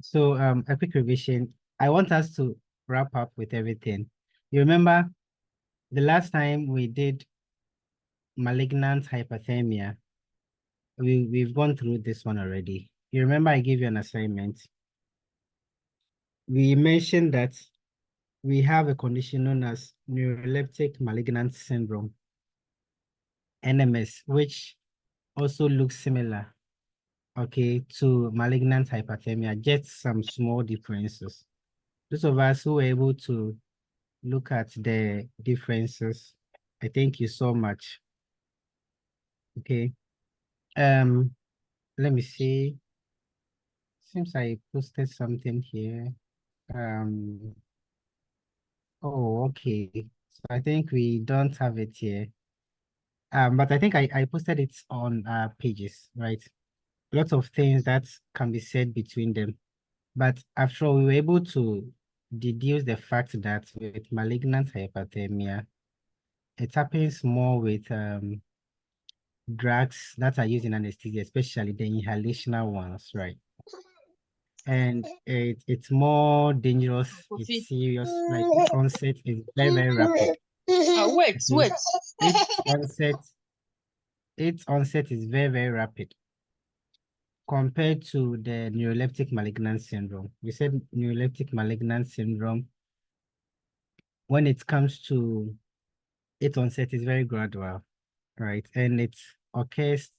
So a quick revision. I want us to wrap up with everything. You remember the last time we did malignant hyperthermia, we've gone through this one already. You remember I gave you an assignment. We mentioned that we have a condition known as neuroleptic malignant syndrome, NMS, which also looks similar, okay, to malignant hyperthermia, just some small differences. Those of us who were able to look at the differences, I think you saw much. Okay. Let me see. Seems I posted something here. Oh, okay. So I think we don't have it here. But I think I posted it on pages, right? Lots of things that can be said between them. But after all, we were able to deduce the fact that with malignant hyperthermia, it happens more with drugs that are used in anesthesia, especially the inhalational ones, right? And it's more dangerous, it's serious, like its onset is very, very rapid. Wait. Its onset, its onset is very, very rapid compared to the neuroleptic malignant syndrome. We said neuroleptic malignant syndrome, when it comes to its onset, is very gradual, right? And it occurs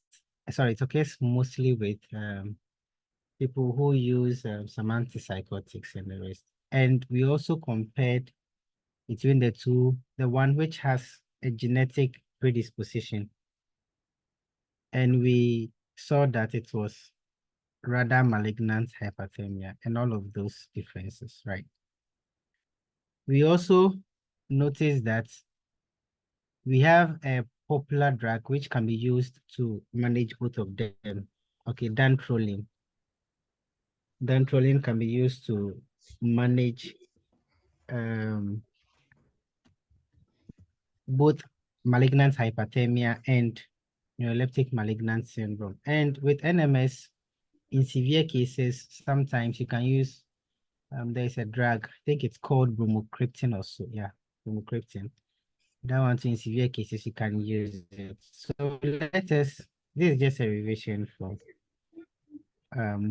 mostly with people who use some antipsychotics and the rest. And we also compared between the two, the one which has a genetic predisposition. And we saw that it was rather malignant hyperthermia and all of those differences, right? We also noticed that we have a popular drug which can be used to manage both of them. Okay, dantrolene. Dantrolene can be used to manage both malignant hyperthermia and neuroleptic malignant syndrome. And with NMS, in severe cases, sometimes you can use, there's a drug, I think it's called bromocriptine or so, yeah, bromocriptine. That one too, in severe cases, you can use it. So this is just a revision from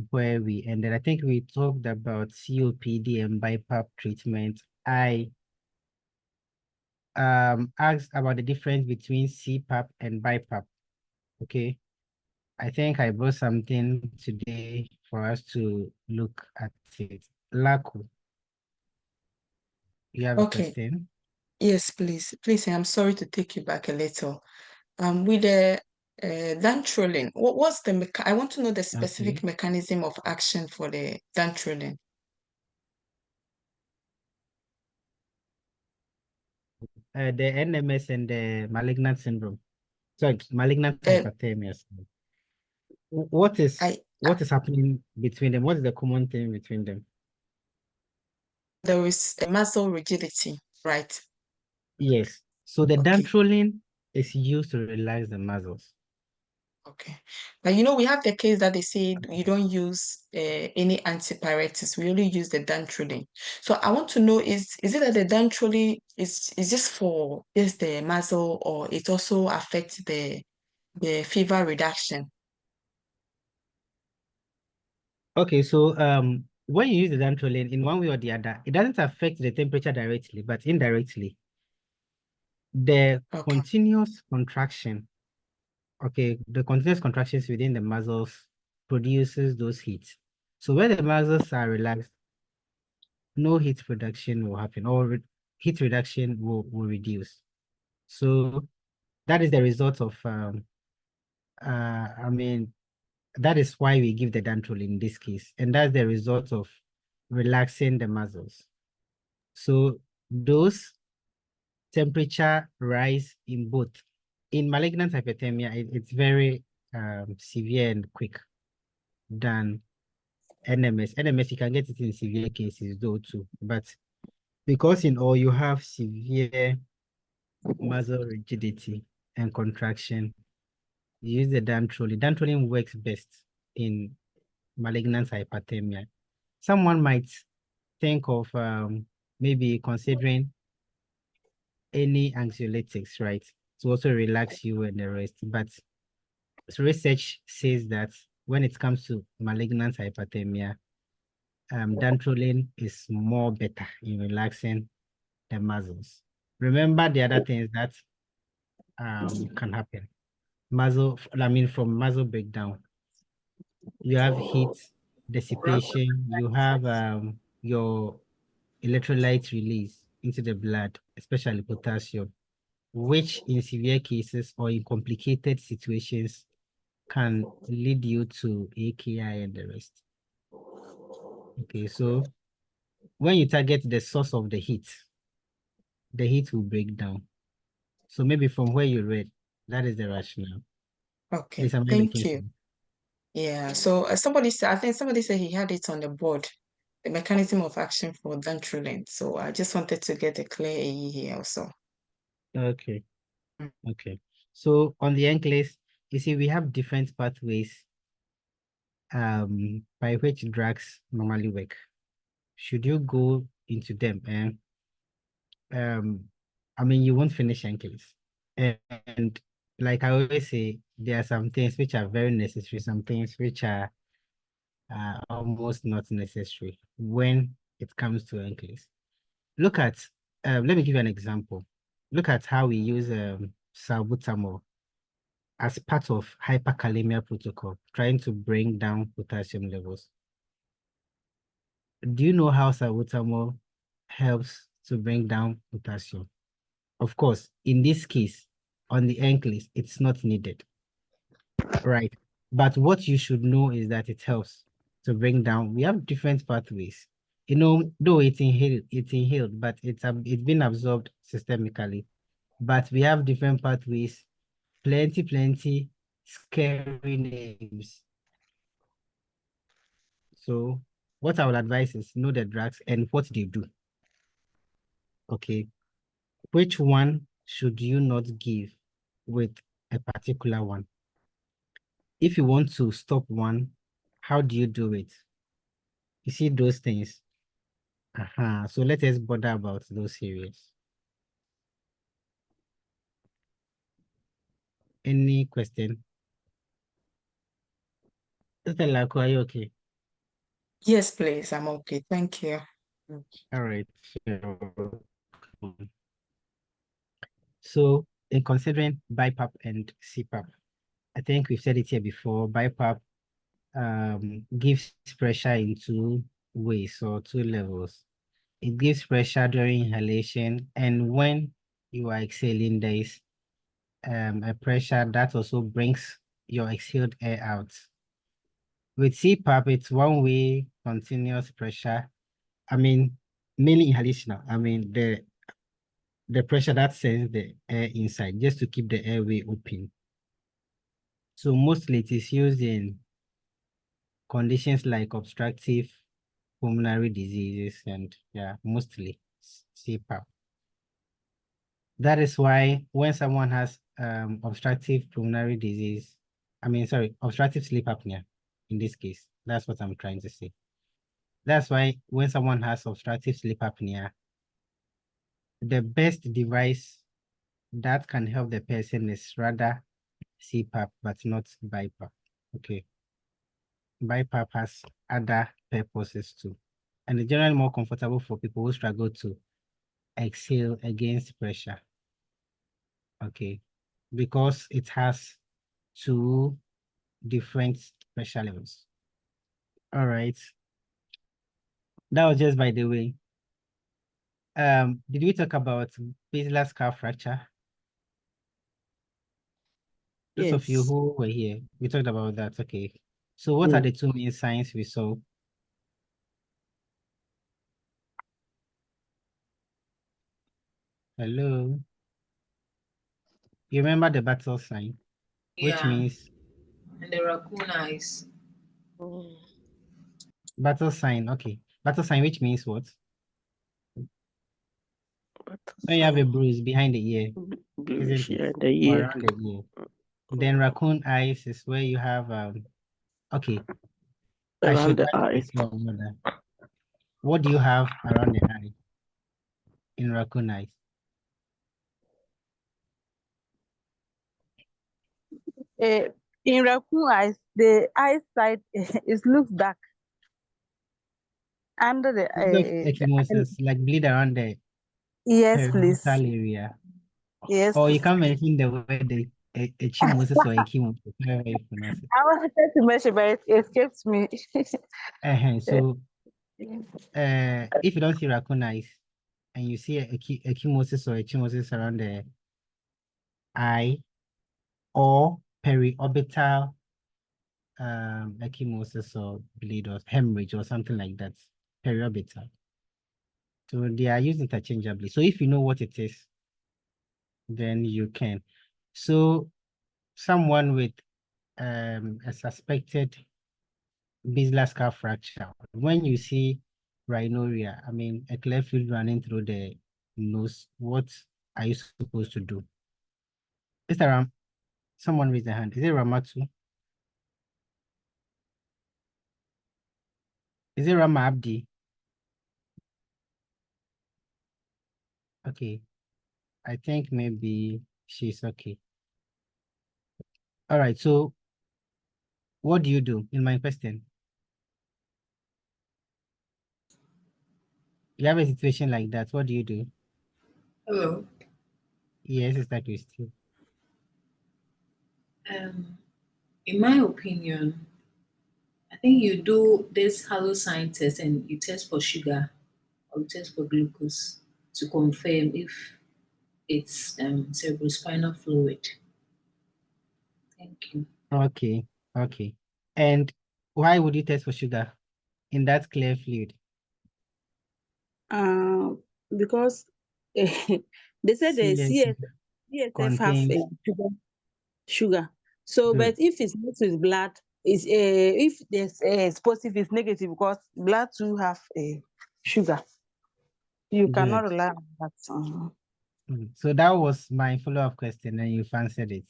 where we ended. I think we talked about COPD and BiPAP treatment. I asked about the difference between CPAP and BiPAP. Okay. I think I brought something today for us to look at it. Laku, you have a Okay. question? Yes, please. Please, I'm sorry to take you back a little. With the dantrolene, what's the I want to know the Okay. specific mechanism of action for the dantrolene. The NMS and the malignant syndrome. Sorry, malignant Uh, hyperthermia. I What is happening between them? What is the common thing between them? There is a muscle rigidity, right? Yes. So the Okay. dantrolene is used to relax the muscles. Okay. But we have the case that they say you don't use any antipyretics. We only use the dantrolene. So I want to know is it that the dantrolene is just for just the muscle, or it also affects the fever reduction? Okay, so when you use the dantrolene in one way or the other, it doesn't affect the temperature directly, but indirectly. The Okay. continuous contraction, okay, the continuous contractions within the muscles produces those heat. So when the muscles are relaxed, no heat production will happen, or heat reduction will reduce. So that is the result of I mean, that is why we give the dantrolene in this case, and that's the result of relaxing the muscles. So those temperature rise in both. In malignant hyperthermia, it's very severe and quick than NMS. NMS, you can get it in severe cases though too, but because in all you have severe muscle rigidity and contraction, you use the dantrolene. Dantrolene works best in malignant hyperthermia. someone might think of maybe considering any anxiolytics, right, to also relax you and the rest. But research says that when it comes to malignant hyperthermia, dantrolene is more better in relaxing the muscles. Remember the other things that can happen. From muscle breakdown, you have heat dissipation, you have your electrolyte release into the blood, especially potassium, which in severe cases or in complicated situations can lead you to AKI and the rest. Okay, so when you target the source of the heat will break down. So maybe from where you read, that is the rationale. Okay, Please, am I thank making you. sense? Yeah, so somebody said, I think somebody said he had it on the board, the mechanism of action for dantrolene. So I just wanted to get a clear AE here also. Okay, okay. So on the NCLEX, you see, we have different pathways by which drugs normally work. Should you go into them? I mean, you won't finish NCLEX. And like I always say, there are some things which are very necessary, some things which are almost not necessary when it comes to NCLEX. Look at, let me give you an example. Look at how we use salbutamol as part of hyperkalemia protocol, trying to bring down potassium levels. Do you know how salbutamol helps to bring down potassium? Of course, in this case, on the NCLEX, it's not needed, right? But what you should know is that it helps to bring down. We have different pathways. You know, though it's inhaled, but it's been absorbed systemically. But we have different pathways, plenty scary names. So what I would advise is know the drugs and what they do. Okay. Which one should you not give with a particular one? If you want to stop one, how do you do it? You see those things. So let us bother about those areas. Any question? Sister Laku, are you okay? Yes, please. I'm okay. Thank you. All right. So in considering BiPAP and CPAP, I think we've said it here before, BiPAP gives pressure in two ways or two levels. It gives pressure during inhalation, and when you are exhaling, there is a pressure that also brings your exhaled air out. With CPAP, it's one-way continuous pressure. I mean, mainly inhalation. I mean, the pressure that sends the air inside just to keep the airway open. So mostly it is used in conditions like obstructive pulmonary diseases and yeah, mostly CPAP. That is why when someone has obstructive pulmonary disease, obstructive sleep apnea, in this case, that's what I'm trying to say. That's why when someone has obstructive sleep apnea, the best device that can help the person is rather CPAP, but not BiPAP. Okay. BiPAP has other purposes too. And it's generally more comfortable for people who struggle to exhale against pressure. Okay. Because it has two different pressure levels. All right. That was just by the way. Did we talk about basilar skull fracture? Those of you Yes. who were here, we talked about that. Okay. So what are the two main signs we saw? Hello. You remember the battle sign, which Yeah, means and the raccoon eyes. Mm. battle sign. Okay. Battle sign, which means what? When you have a bruise behind the ear, Bluish isn't it? here in the Or ear. around the ear. Then raccoon eyes is where you have okay. I Around should the eye. ask your mother. What do you have around the eye in raccoon eyes? Uh, in raccoon eyes, the eyesight it looks dark under It looks the ecchymosis, like bleed around the yes, please. periorbital area. Yes. Or you can mention the word ecchymosis or ecchymosis, however you pronounce it. I wanted to mention, but it escaped me. So if you don't see raccoon eyes and you see ecchymosis or ecchymosis around the eye or periorbital ecchymosis or bleed or hemorrhage or something like that, periorbital. So they are used interchangeably. So if you know what it is, then you can. So someone with a suspected basilar skull fracture, when you see rhinorrhea, I mean a clear fluid running through the nose, what are you supposed to do? Is there someone raise their hand? Is it Ramatu? Is it Rama Abdi? Okay, I think maybe she's okay. All right, so what do you do in my question? You have a situation like that, what do you do? Hello. Yes, it's like you still. In my opinion, I think you do this halocine test and you test for sugar or you test for glucose to confirm if it's cerebrospinal fluid. Thank you. Okay, okay. And why would you test for sugar in that clear fluid? Because they said the CSF CSF have contains sugar. So, good, but if it's not with blood, is if there's it's positive, it's negative because blood too have sugar. You cannot good. rely on that. So that was my follow-up question and you've answered it.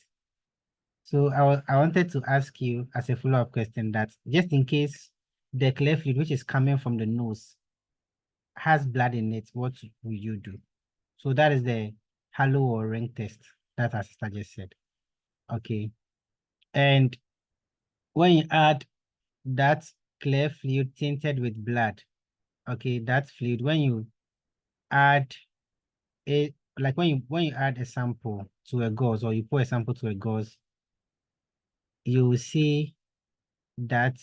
So I wanted to ask you as a follow-up question that just in case the clear fluid which is coming from the nose has blood in it, what will you do? So that is the halo or ring test that our sister just said. Okay. And when you add that clear fluid tinted with blood, okay, that fluid, when you add it, like when you add a sample to a gauze or you pour a sample to a gauze, you will see that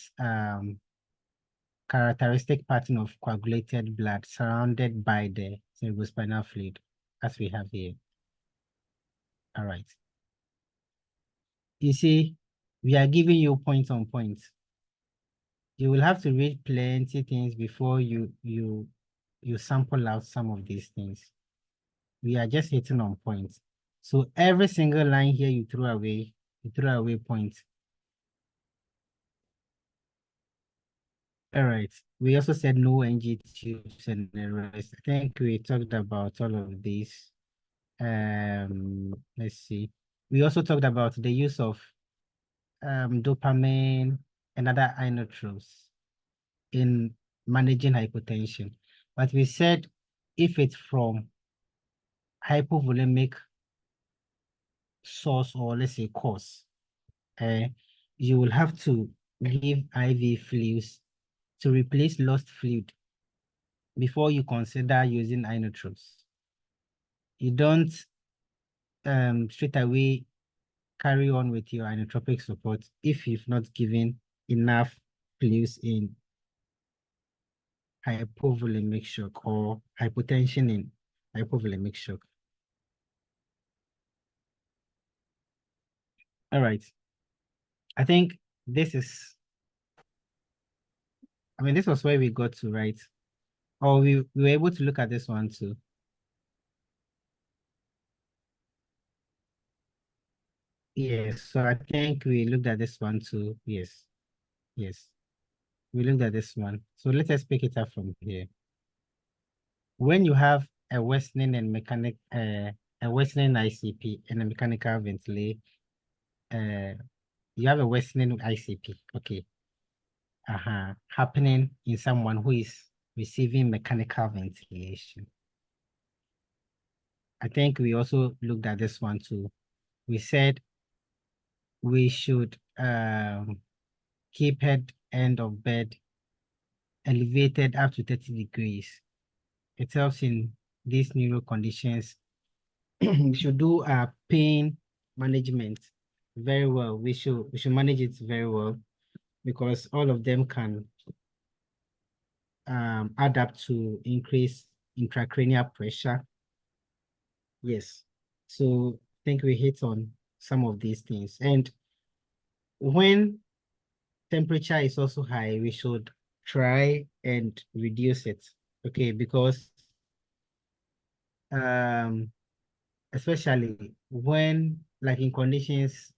characteristic pattern of coagulated blood surrounded by the cerebrospinal fluid, as we have here. All right. You see, we are giving you points on points. You will have to read plenty things before you sample out some of these things. We are just hitting on points. So every single line here you throw away points. All right. We also said no NG tubes and the rest. I think we talked about all of these. Let's see. We also talked about the use of dopamine and other inotropes in managing hypotension. But we said if it's from hypovolemic source or let's say cause, you will have to give IV fluids to replace lost fluid before you consider using inotropes. You don't straight away carry on with your inotropic support if you've not given enough fluids in hypovolemic shock or hypotension in hypovolemic shock. All right. I think this is, this was where we got to, right? Or we were able to look at this one too. Yes, so I think we looked at this one too. Yes, yes. We looked at this one. So let us pick it up from here. When you have a worsening and a worsening ICP and a mechanical ventilation, you have a worsening ICP, okay, happening in someone who is receiving mechanical ventilation. I think we also looked at this one too. We said we should keep head end of bed elevated up to 30 degrees. It helps in these neuro conditions. We should do pain management very well. We should manage it very well because all of them can add up to increase intracranial pressure. Yes. So I think we hit on some of these things. And when temperature is also high, we should try and reduce it. Okay, because especially when like in conditions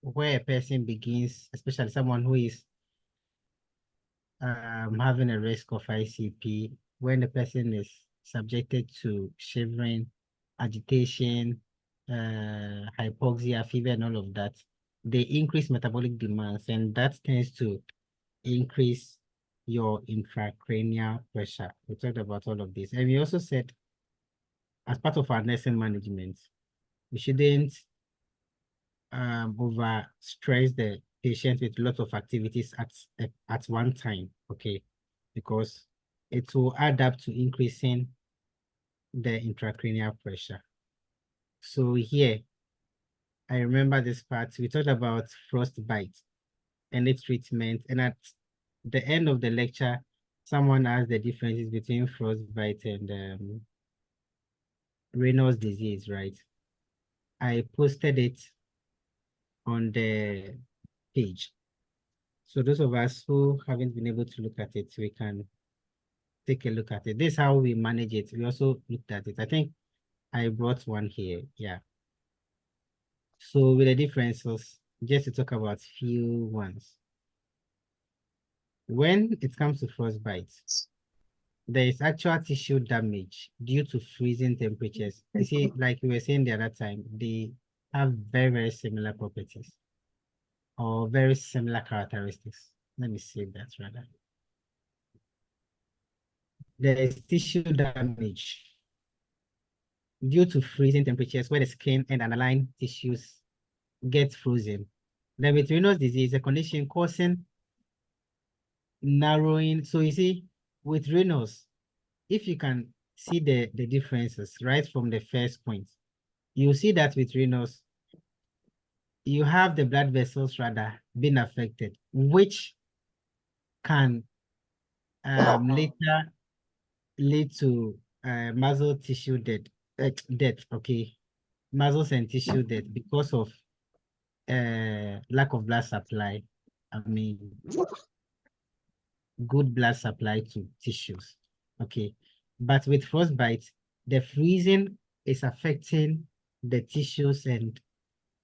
where a person begins, especially someone who is having a risk of ICP, when the person is subjected to shivering, agitation, hypoxia, fever, and all of that, they increase metabolic demands, and that tends to increase your intracranial pressure. We talked about all of this. And we also said, as part of our nursing management, we shouldn't over stress the patient with a lot of activities at one time, okay? Because it will add up to increasing the intracranial pressure. So here, I remember this part, we talked about frostbite and its treatment. And at the end of the lecture, someone asked the differences between frostbite and Raynaud's disease, right? I posted it on the page. So those of us who haven't been able to look at it, we can take a look at it. This is how we manage it. We also looked at it. I think I brought one here. Yeah. So with the differences, just to talk about few ones. When it comes to frostbite, there is actual tissue damage due to freezing temperatures. You see, like we were saying the other time, they have very, very similar properties or very similar characteristics. Let me see that rather. There is tissue damage due to freezing temperatures where the skin and underlying tissues get frozen. Then with Raynaud's disease, a condition causing narrowing. So you see, with Raynaud's, if you can see the differences right from the first point, you see that with Raynaud's, you have the blood vessels rather being affected, which can later lead to muscle tissue death, okay, muscles and tissue death because of lack of blood supply. I mean, good blood supply to tissues. Okay, but with frostbite, the freezing is affecting the tissues and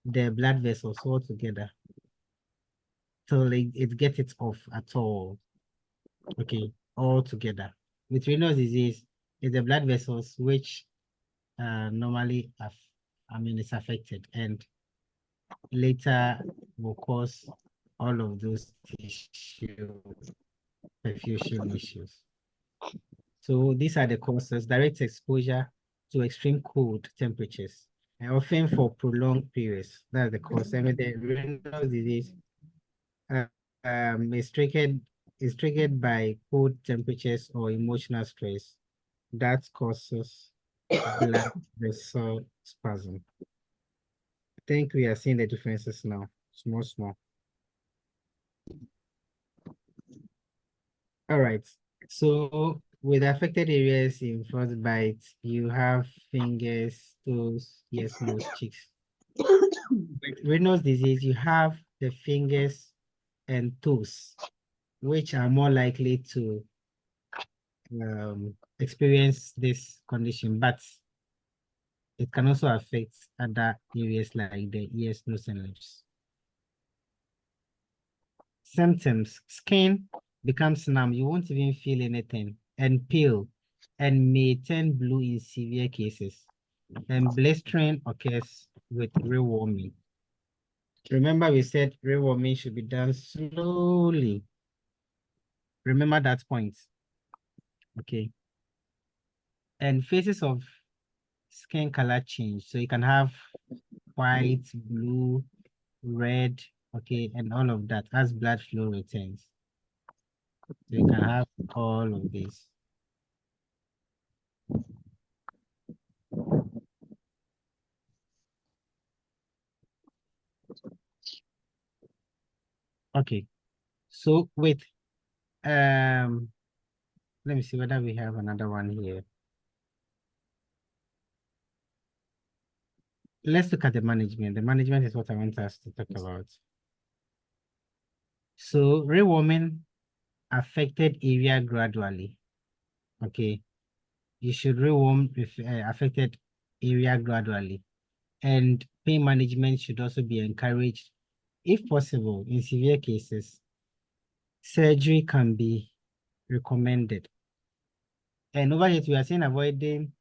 the blood vessels all together till it gets it off at all. Okay, all together. With Raynaud's disease, it's the blood vessels which normally it's affected and later will cause all of those tissue perfusion issues. So these are the causes: direct exposure to extreme cold temperatures, and often for prolonged periods. That's the cause. And with the Raynaud's disease, uh, is triggered by cold temperatures or emotional stress that causes blood vessel spasm. I think we are seeing the differences now, small. All right. So with affected areas in frostbite, you have fingers, toes, ears, nose, cheeks. With Raynaud's disease, you have the fingers and toes, which are more likely to experience this condition, but it can also affect other areas like the ears, nose, and lips. Symptoms: skin becomes numb, you won't even feel anything, and pale, and may turn blue in severe cases. And blistering occurs with rewarming. Remember, we said rewarming should be done slowly. Remember that point. Okay. And phases of skin color change. So you can have white, blue, red, okay, and all of that as blood flow returns. So you can have all of these. Okay. So wait, let me see whether we have another one here. Let's look at the management. The management is what I want us to talk about. So rewarming affected area gradually. Okay. You should rewarm affected area gradually. And pain management should also be encouraged. If possible, in severe cases, surgery can be recommended. And over here, we are saying avoiding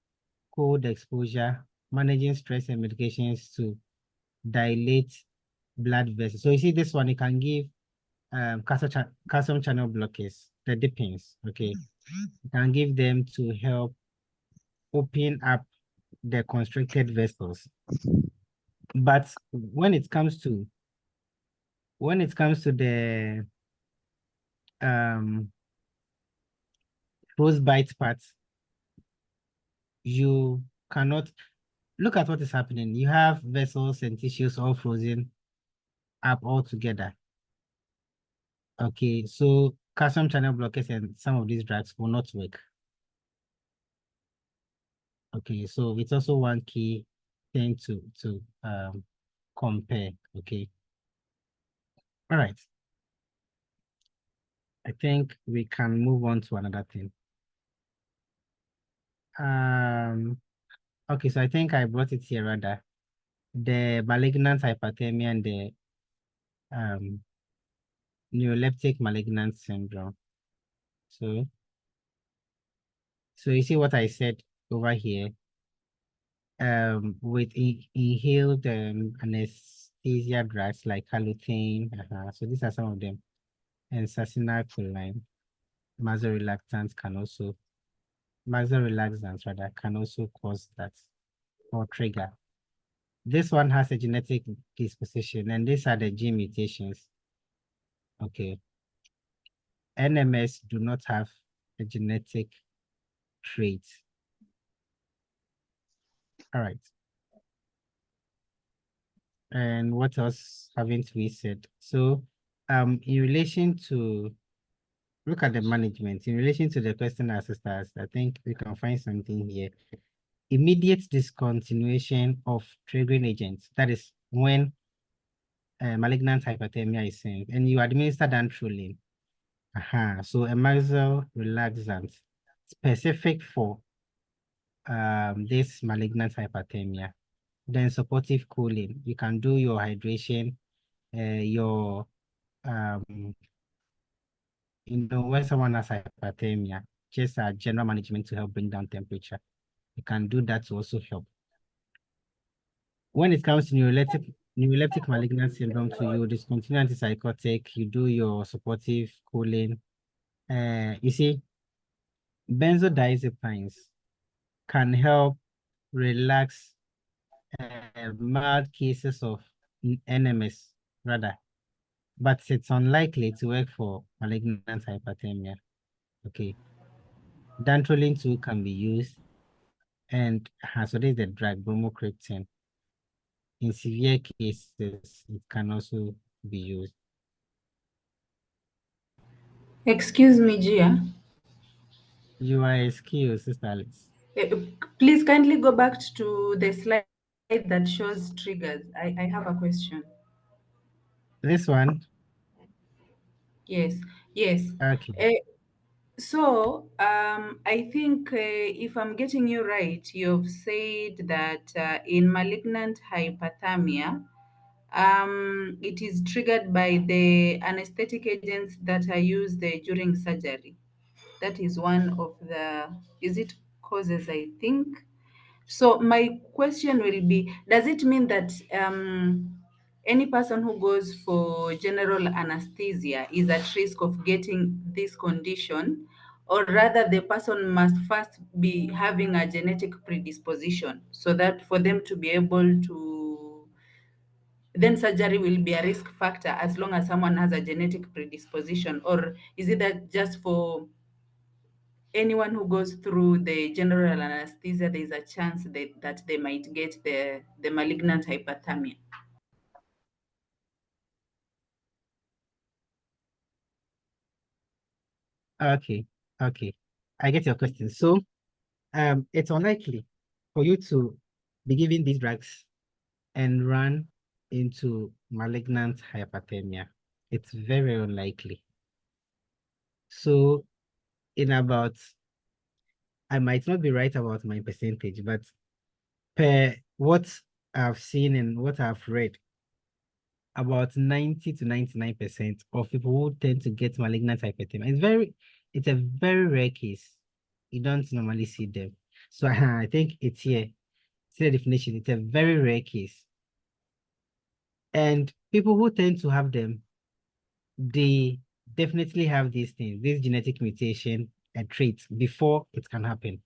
cold exposure, managing stress and medications to dilate blood vessels. So you see this one, you can give calcium channel blockers, the dippings, okay? You can give them to help open up the constricted vessels. But when it comes to the frostbite part, you cannot look at what is happening. You have vessels and tissues all frozen up all together. Okay, so calcium channel blockers and some of these drugs will not work. Okay, so it's also one key thing to compare. Okay. All right. I think we can move on to another thing. Okay, so I think I brought it here rather. The malignant hyperthermia and the neuroleptic malignant syndrome. So you see what I said over here. With inhaled anesthesia drugs like halothane. So these are some of them. And succinylcholine, vasoreluctants can also cause that or trigger. This one has a genetic disposition, and these are the gene mutations. Okay. NMS do not have a genetic trait. All right. And what else haven't we said? So in relation to look at the management, in relation to the question asked us, I think we can find something here. Immediate discontinuation of triggering agents. That is when malignant hyperthermia is seen, and you administer dantrolene. So a muscle relaxant specific for this malignant hyperthermia. Then supportive cooling. You can do your hydration, your when someone has hyperthermia, just general management to help bring down temperature. You can do that to also help. When it comes to neuroleptic malignant syndrome, so you discontinue antipsychotic, you do your supportive cooling. You see, benzodiazepines can help relax mild cases of NMS rather, but it's unlikely to work for malignant hyperthermia. Okay. Dantrolene too can be used, and so this is the drug bromocriptine. In severe cases, it can also be used. Excuse me, Gia. You are excused, Sister Alice. Please kindly go back to the slide that shows triggers. I have a question. This one? Yes, yes. Okay. So I think if I'm getting you right, you've said that in malignant hyperthermia, it is triggered by the anesthetic agents that are used during surgery. That is one of the, is it causes, I think? So my question will be, does it mean that any person who goes for general anesthesia is at risk of getting this condition, or rather the person must first be having a genetic predisposition so that for them to be able to, then surgery will be a risk factor as long as someone has a genetic predisposition? Or is it that just for anyone who goes through the general anesthesia, there's a chance that they might get the malignant hyperthermia? Okay, okay. I get your question. So, it's unlikely for you to be given these drugs and run into malignant hyperthermia. It's very unlikely. So, in about, I might not be right about my percentage, but per what I've seen and what I've read, about 90 to 99% of people who tend to get malignant hyperthermia. It's a very rare case. You don't normally see them. So I think it's here. See the definition. It's a very rare case. And people who tend to have them, they definitely have these things, this genetic mutation and traits before it can happen.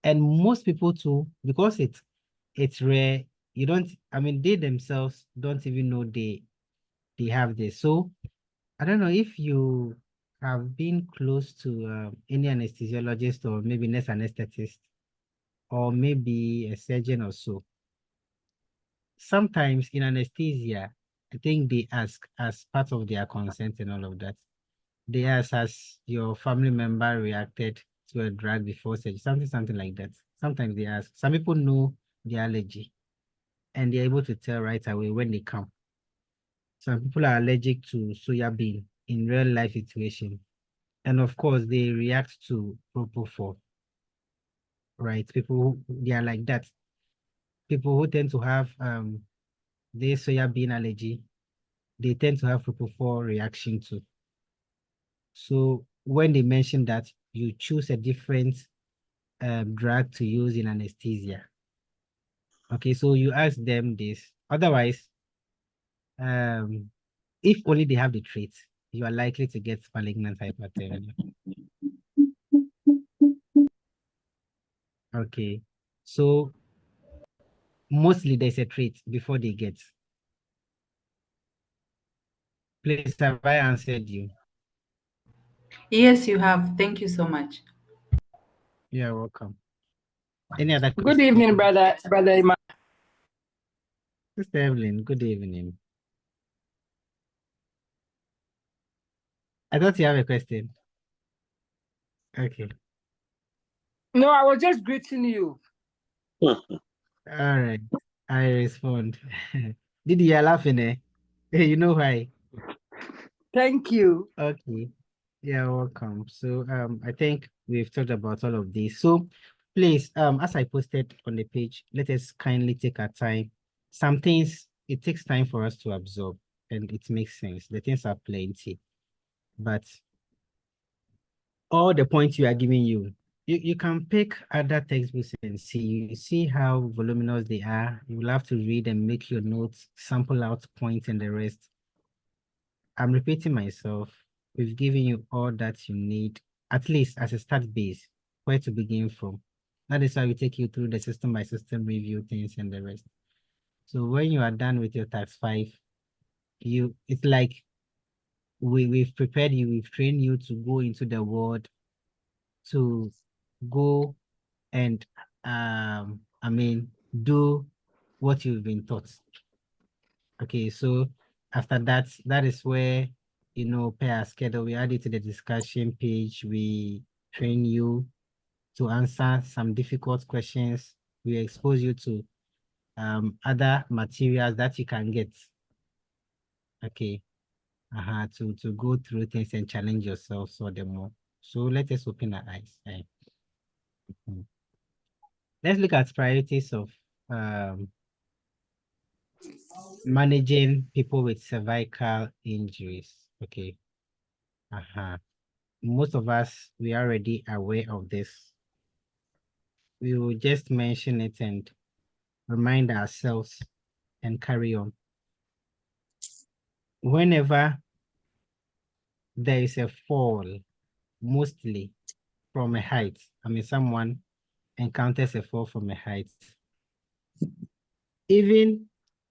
And most people too, because it's rare, you don't, I mean, they themselves don't even know they have this. So I don't know if you have been close to any anesthesiologist or maybe nurse anesthetist or maybe a surgeon or so. Sometimes in anesthesia, I think they ask as part of their consent and all of that. They ask, has your family member reacted to a drug before surgery? Something like that. Sometimes they ask. Some people know the allergy and they're able to tell right away when they come. Some people are allergic to soya bean in real life situation. And of course, they react to propofol, right? People who, they are like that. People who tend to have the soya bean allergy, they tend to have propofol reaction too. So when they mention that, you choose a different drug to use in anesthesia. Okay, so you ask them this. Otherwise, if only they have the trait, you are likely to get malignant hyperthermia. Okay, so mostly there's a trait before they get. Please, have I answered you? Yes, you have. Thank you so much. You're welcome. Any other Good questions? evening, brother Emma. Sister Evelyn, good evening. I thought you have a question. Okay. No, I was just greeting you. All right. I respond. Did you laughing, eh? You know why? Thank you. Okay. You're welcome. So I think we've talked about all of this. So please, as I posted on the page, let us kindly take our time. Some things it takes time for us to absorb and it makes sense. The things are plenty, but all the points you are giving you can pick other textbooks and see how voluminous they are. You will have to read and make your notes, sample out points and the rest. I'm repeating myself. We've given you all that you need, at least as a start base, where to begin from. That is why we take you through the system by system review things and the rest. So when you are done with your tax 5, it's like we've prepared you, we've trained you to go into the world, to go and I mean do what you've been taught. Okay, so after that, that is where per our schedule, we add it to the discussion page. We train you to answer some difficult questions. We expose you to other materials that you can get. Okay. To go through things and challenge yourself so the more. So let us open our eyes. Let's look at priorities of managing people with cervical injuries. Okay. Most of us, we are already aware of this. We will just mention it and remind ourselves and carry on. Whenever there is a fall, mostly from a height, I mean, someone encounters a fall from a height, even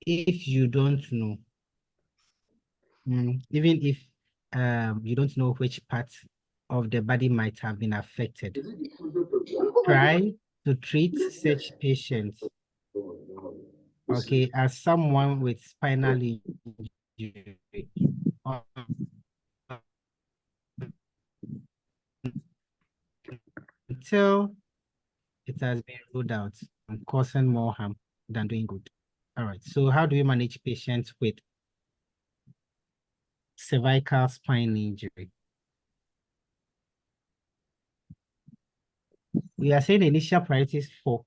if you don't know, even if you don't know which part of the body might have been affected, try to treat such patients, okay, as someone with spinal injury until it has been ruled out and causing more harm than doing good. All right. So how do you manage patients with cervical spine injury? We are saying the initial priorities for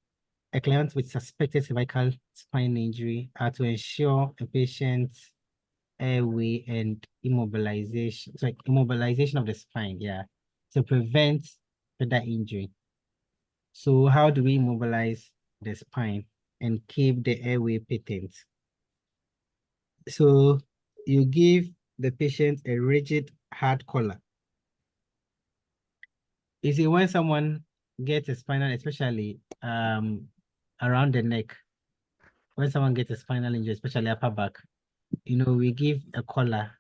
a client with suspected cervical spine injury are to ensure a patient's airway and immobilization of the spine, to prevent further injury. So how do we immobilize the spine and keep the airway patent? So you give the patient a rigid hard collar. You see, when someone gets a spinal, especially around the neck, when someone gets a spinal injury, especially upper back, we give a collar,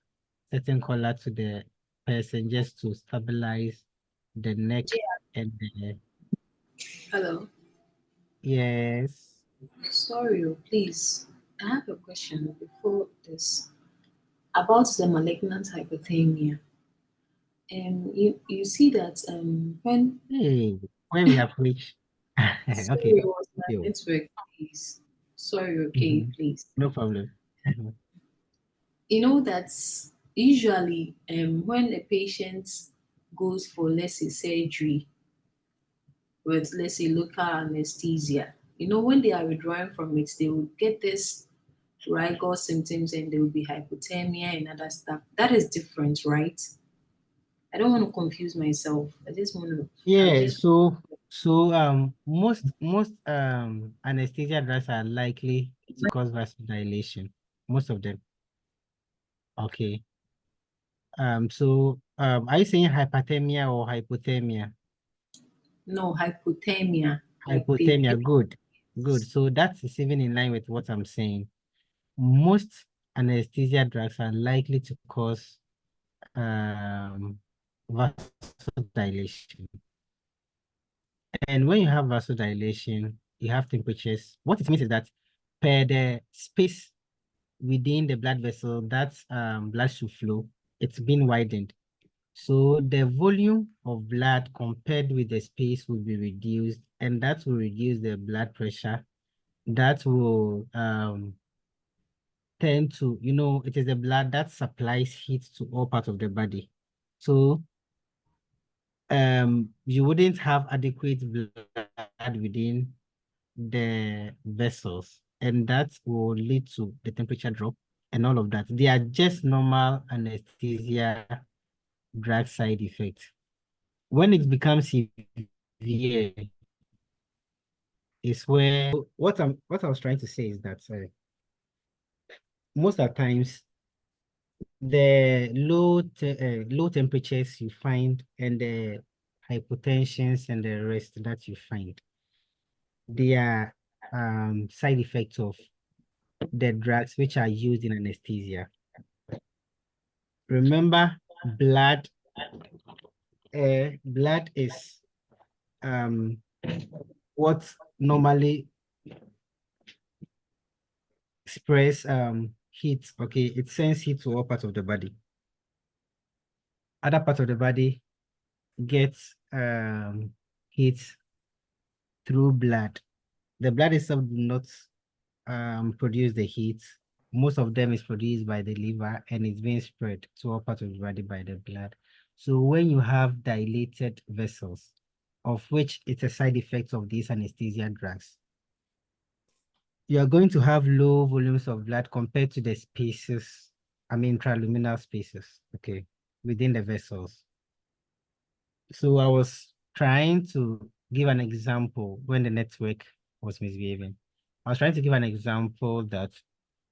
certain collar to the person just to stabilize the neck and the, Hello. yes. Sorry, please. I have a question before this about the malignant hypothermia. You see that when Hey, where we have reached. sorry, Okay. it was my You. network, please. Sorry, okay, please. No problem. You know that's usually when a patient goes for, let's say, surgery with, let's say, local anesthesia, when they are withdrawing from it, they will get this rigor symptoms and there will be hypothermia and other stuff. That is different, right? I don't want to confuse myself. I just want to, I Yeah, just, so most anesthesia drugs are likely to cause vasodilation. Most of them. Okay. Are you saying hyperthermia or hypothermia? no, hypothermia, like they Hypothermia, get, good. Good. So that's even in line with what I'm saying. Most anesthesia drugs are likely to cause vasodilation. And when you have vasodilation, you have temperatures. What it means is that per the space within the blood vessel that blood should flow, it's been widened. So the volume of blood compared with the space will be reduced, and that will reduce the blood pressure. That will tend to, it is the blood that supplies heat to all parts of the body. So you wouldn't have adequate blood within the vessels, and that will lead to the temperature drop and all of that. They are just normal anesthesia drug side effects. When it becomes severe is where what I was trying to say is that most of the times the low temperatures you find and the hypotensions and the rest that you find, they are side effects of the drugs which are used in anesthesia. Remember, blood is what normally spreads heat. Okay, it sends heat to all parts of the body. Other parts of the body gets heat through blood. The blood itself do not produce the heat. Most of them is produced by the liver and it's being spread to all parts of the body by the blood. So when you have dilated vessels, of which it's a side effect of these anesthesia drugs, you are going to have low volumes of blood compared to the spaces, I mean, intraluminal spaces, okay, within the vessels. So I was trying to give an example when the network was misbehaving. I was trying to give an example that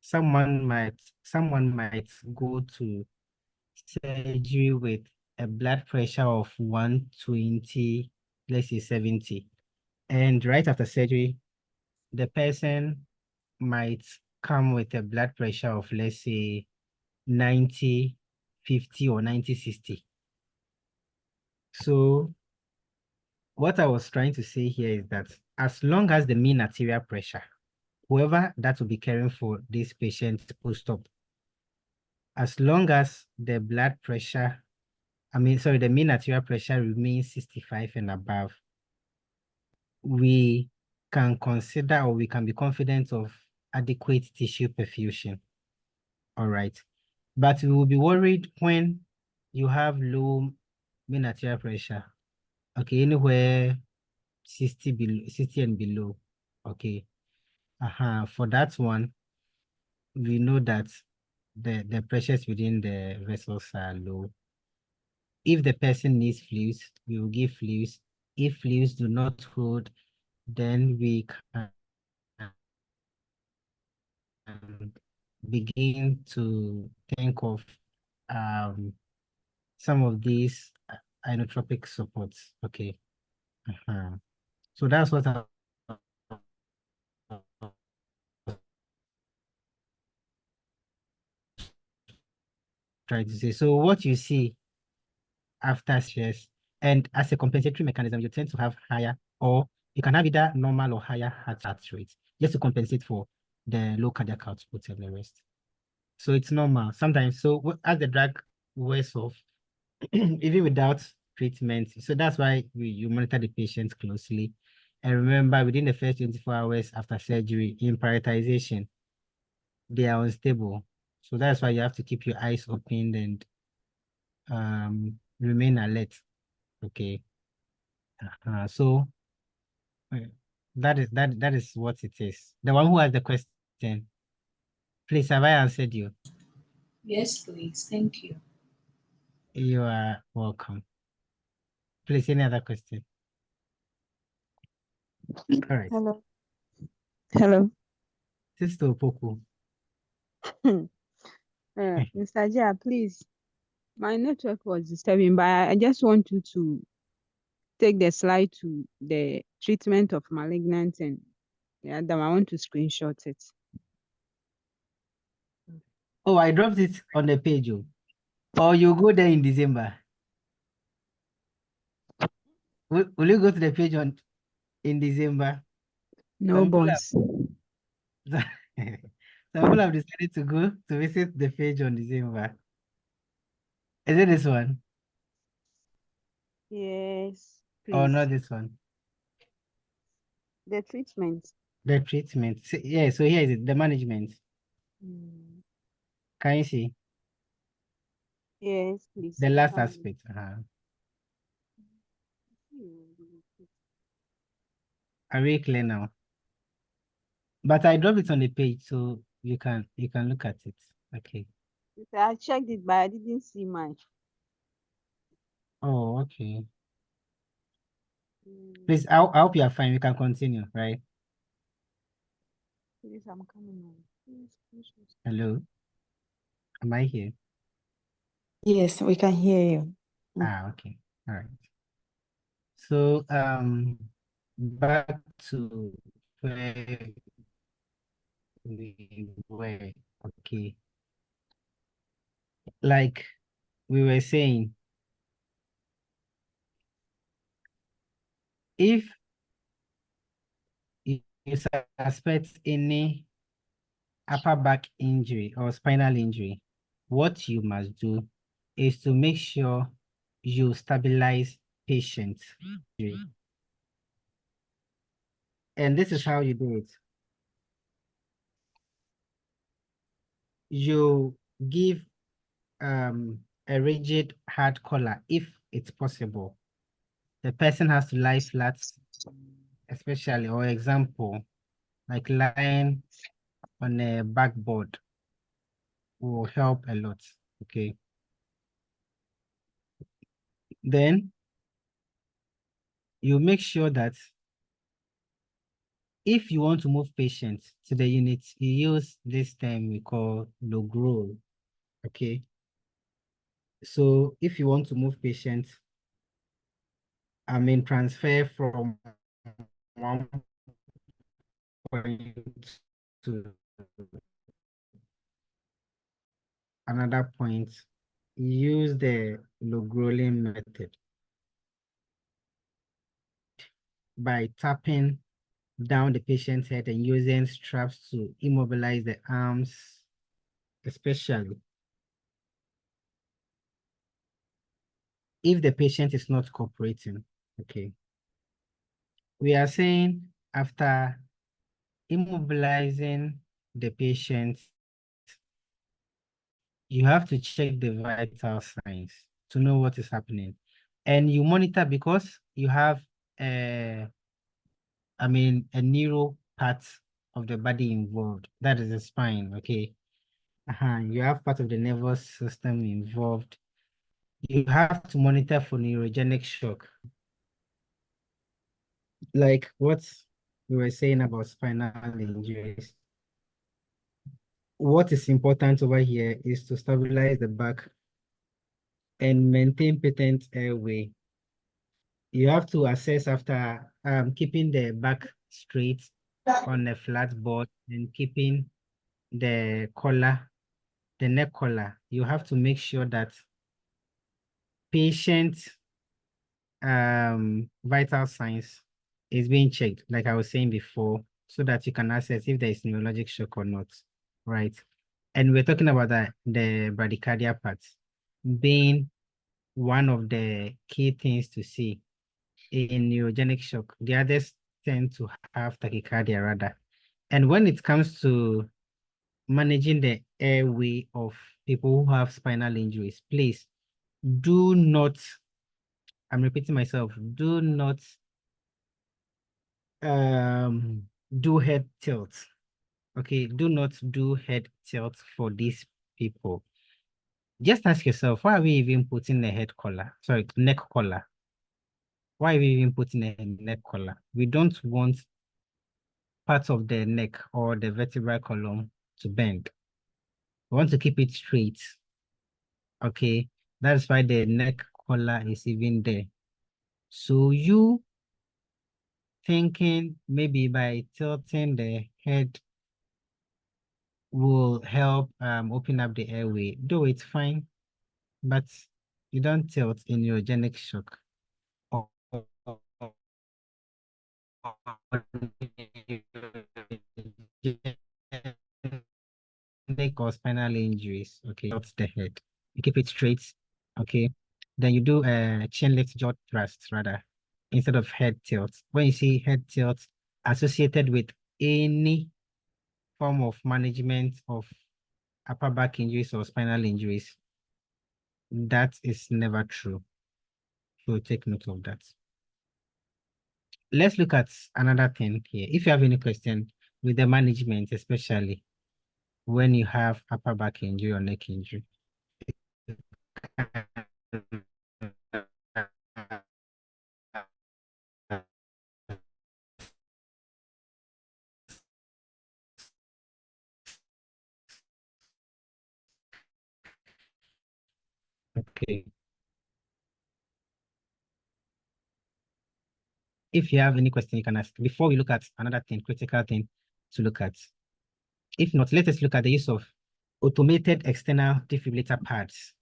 someone might go to surgery with a blood pressure of 120 let's say 70, and right after surgery, the person might come with a blood pressure of, let's say, 90, 50 or 90, 60. So what I was trying to say here is that as long as the mean arterial pressure, whoever that will be caring for this patient post-op, as long as the blood pressure, the mean arterial pressure remains 65 and above, we can consider, or we can be confident of, adequate tissue perfusion. All right. But we will be worried when you have low mean arterial pressure. Okay, anywhere 60 and below. Okay. For that one, we know that the pressures within the vessels are low. If the person needs fluids, we will give fluids. If fluids do not hold, then we can begin to think of some of these inotropic supports. Okay. So that's what I'm trying to say. So what you see after stress, and as a compensatory mechanism, you tend to have higher, or you can have either normal or higher heart rate, just to compensate for the low cardiac output and the rest. So it's normal sometimes. So as the drug wears off, even without treatment, so that's why you monitor the patient closely. And remember, within the first 24 hours after surgery, in prioritization, they are unstable. So that's why you have to keep your eyes open and remain alert. Okay. So that is what it is. The one who has the question, please, have I answered you? Yes, please. Thank you. You are welcome. Please, any other question? All right. Hello. Hello. Sister Opoku. Mr. Jia, please. My network was disturbing, but I just want you to take the slide to the treatment of malignant, and I want to screenshot it. Oh, I dropped it on the page. Or you go there in December. Will you go to the page in December? No bones. Some people have decided to go to visit the page on December. Is it this one? Yes, Or please. not this one? The treatment. The treatment. So here is it, the management. Can you see? Yes, please. The last aspect. Are we clear now? But I dropped it on the page, so you can look at it. Okay. I checked it, but I didn't see much. Oh, okay. Please, I hope you are fine. We can continue, right? Please, I'm coming on. Hello? Am I here? Yes, we can hear you. Okay. All right. So back to where we were. Okay. Like we were saying, if you suspect any upper back injury or spinal injury, what you must do is to make sure you stabilize patients. And this is how you do it. You give a rigid hard collar if it's possible. The person has to lie flat, especially, or example, like lying on a backboard will help a lot. Okay. Then you make sure that if you want to move patients to the unit, you use this term we call log roll. Okay. So if you want to move patients transfer from one point to another point, use the Logrolin method by tapping down the patient's head and using straps to immobilize the arms, especially if the patient is not cooperating. Okay. We are saying after immobilizing the patient, you have to check the vital signs to know what is happening. And you monitor because you have a neuro part of the body involved. That is the spine, okay? You have part of the nervous system involved. You have to monitor for neurogenic shock. Like what we were saying about spinal injuries. What is important over here is to stabilize the back and maintain patent airway. You have to assess after keeping the back straight on a flat board and keeping the collar, the neck collar. You have to make sure that patient vital signs is being checked, like I was saying before, so that you can assess if there is neurologic shock or not, right? And we're talking about the bradycardia part being one of the key things to see in neurogenic shock. The others tend to have tachycardia rather. And when it comes to managing the airway of people who have spinal injuries, please do not, I'm repeating myself, do not do head tilt. Okay, do not do head tilt for these people. Just ask yourself, why are we even putting a head collar? Sorry, neck collar. Why are we even putting a neck collar? We don't want parts of the neck or the vertebral column to bend. We want to keep it straight. Okay, that's why the neck collar is even there. So you thinking maybe by tilting the head will help open up the airway, though it's fine, but you don't tilt in neurogenic shock or neck or spinal injuries. Okay, tilt the head. You keep it straight. Okay, then you do a chin lift jaw thrust rather instead of head tilt. When you see head tilt associated with any form of management of upper back injuries or spinal injuries, that is never true. So take note of that. Let's look at another thing here. If you have any question with the management, especially when you have upper back injury or neck injury. Okay. If you have any question, you can ask before we look at another thing, critical thing to look at. If not, let us look at the use of automated external defibrillator pads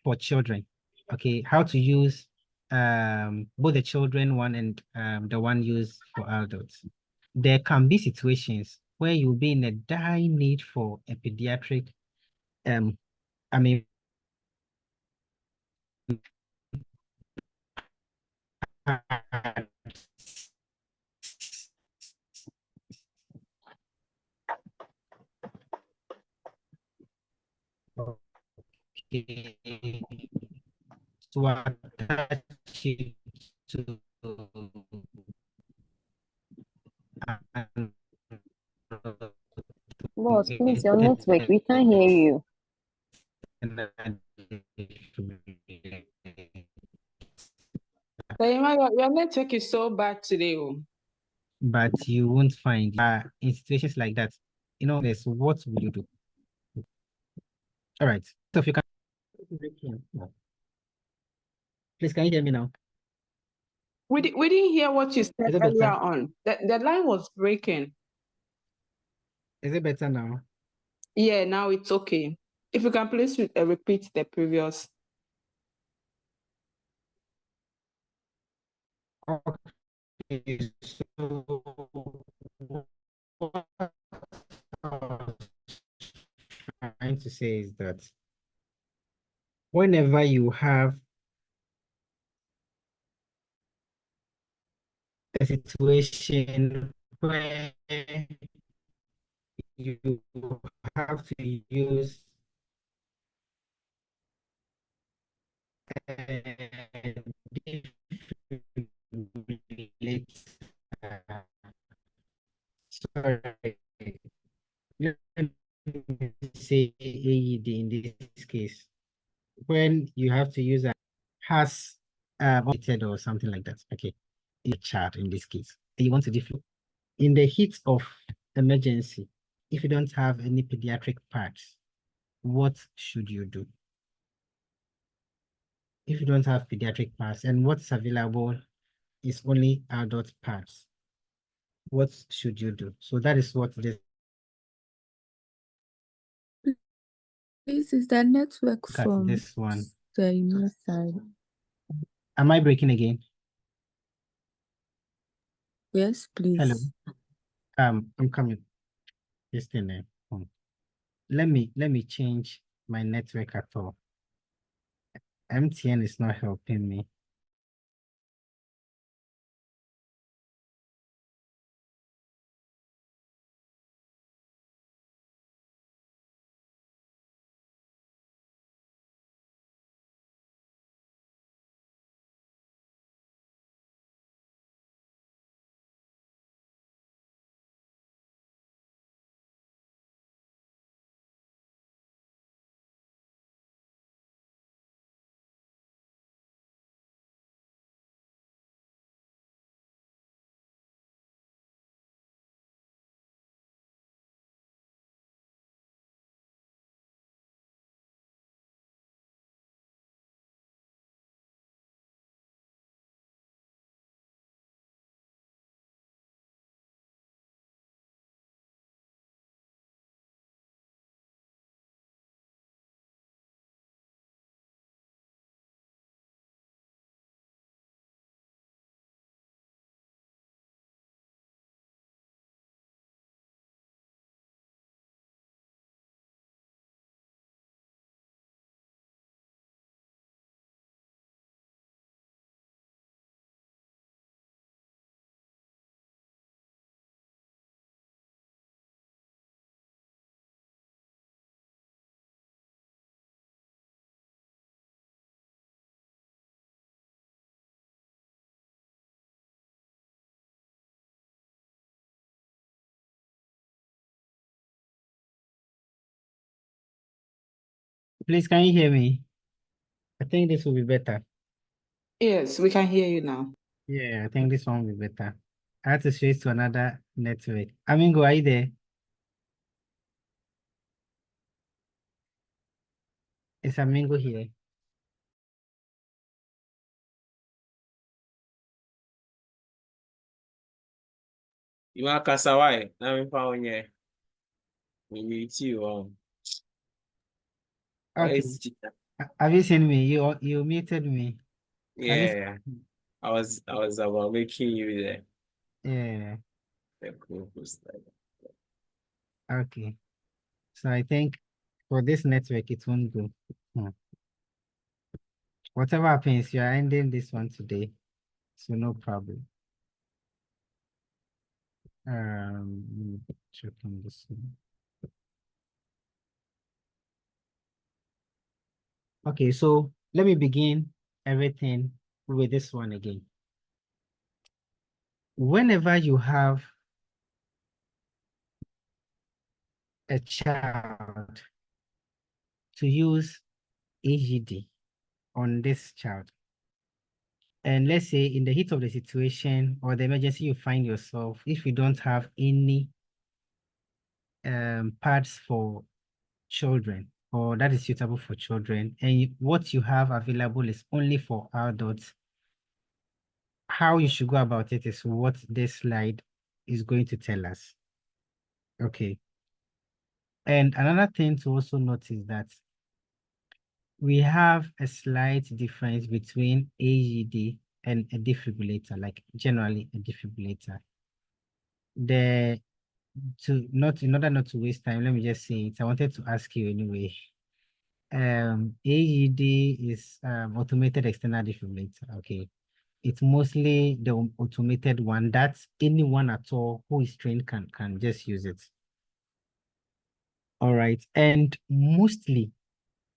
for children. Okay, how to use both the children one and the one used for adults. There can be situations where you'll be in a dire need for a pediatric, I mean, okay, to attach it to Boss, please, your network, we can't hear you. Your network is so bad today. But you won't find in situations like that, there's what will you do? All right. So if you can, please, can you hear me now? We didn't hear what you said Is it earlier better? on. The line was breaking. Is it better now? Yeah, now it's okay. If you can please repeat the previous. Okay, so what I'm trying to say is that whenever you have a situation where you have to use defibrillate, sorry, let me say AED in this case, when you have to use a has or something like that. Okay, a child in this case, and you want to deflate in the heat of emergency. If you don't have any pediatric parts, what should you do? If you don't have pediatric parts and what's available is only adult parts, what should you do? So that is what this Please, is that network at from this one. the US side? Am I breaking again? Yes, please. Hello. I'm coming. This thing there. Let me change my network at all. MTN is not helping me. Please, can you hear me? I think this will be better. Yes, we can hear you now. Yeah, I think this one will be better. I had to switch to another network. Amingo, are you there? Is Amingo here? You want Kasawai? Now we found you. You too. Why Okay. is cheater? Have you seen me? You muted me. Have you Yeah, I was about making you there. Yeah. The co-host. Okay. So I think for this network, it won't go. Whatever happens, you are ending this one today. So no problem. Let me check on this one. Okay, so let me begin everything with this one again. Whenever you have a child to use AGD on this child, and let's say in the heat of the situation or the emergency you find yourself, if you don't have any pads for children or that is suitable for children, and what you have available is only for adults, how you should go about it is what this slide is going to tell us. Okay. And another thing to also notice that we have a slight difference between AED and a defibrillator, like generally a defibrillator. In order not to waste time, let me just say it. I wanted to ask you anyway. AED is automated external defibrillator. Okay. It's mostly the automated one that anyone at all who is trained can just use it. All right. And mostly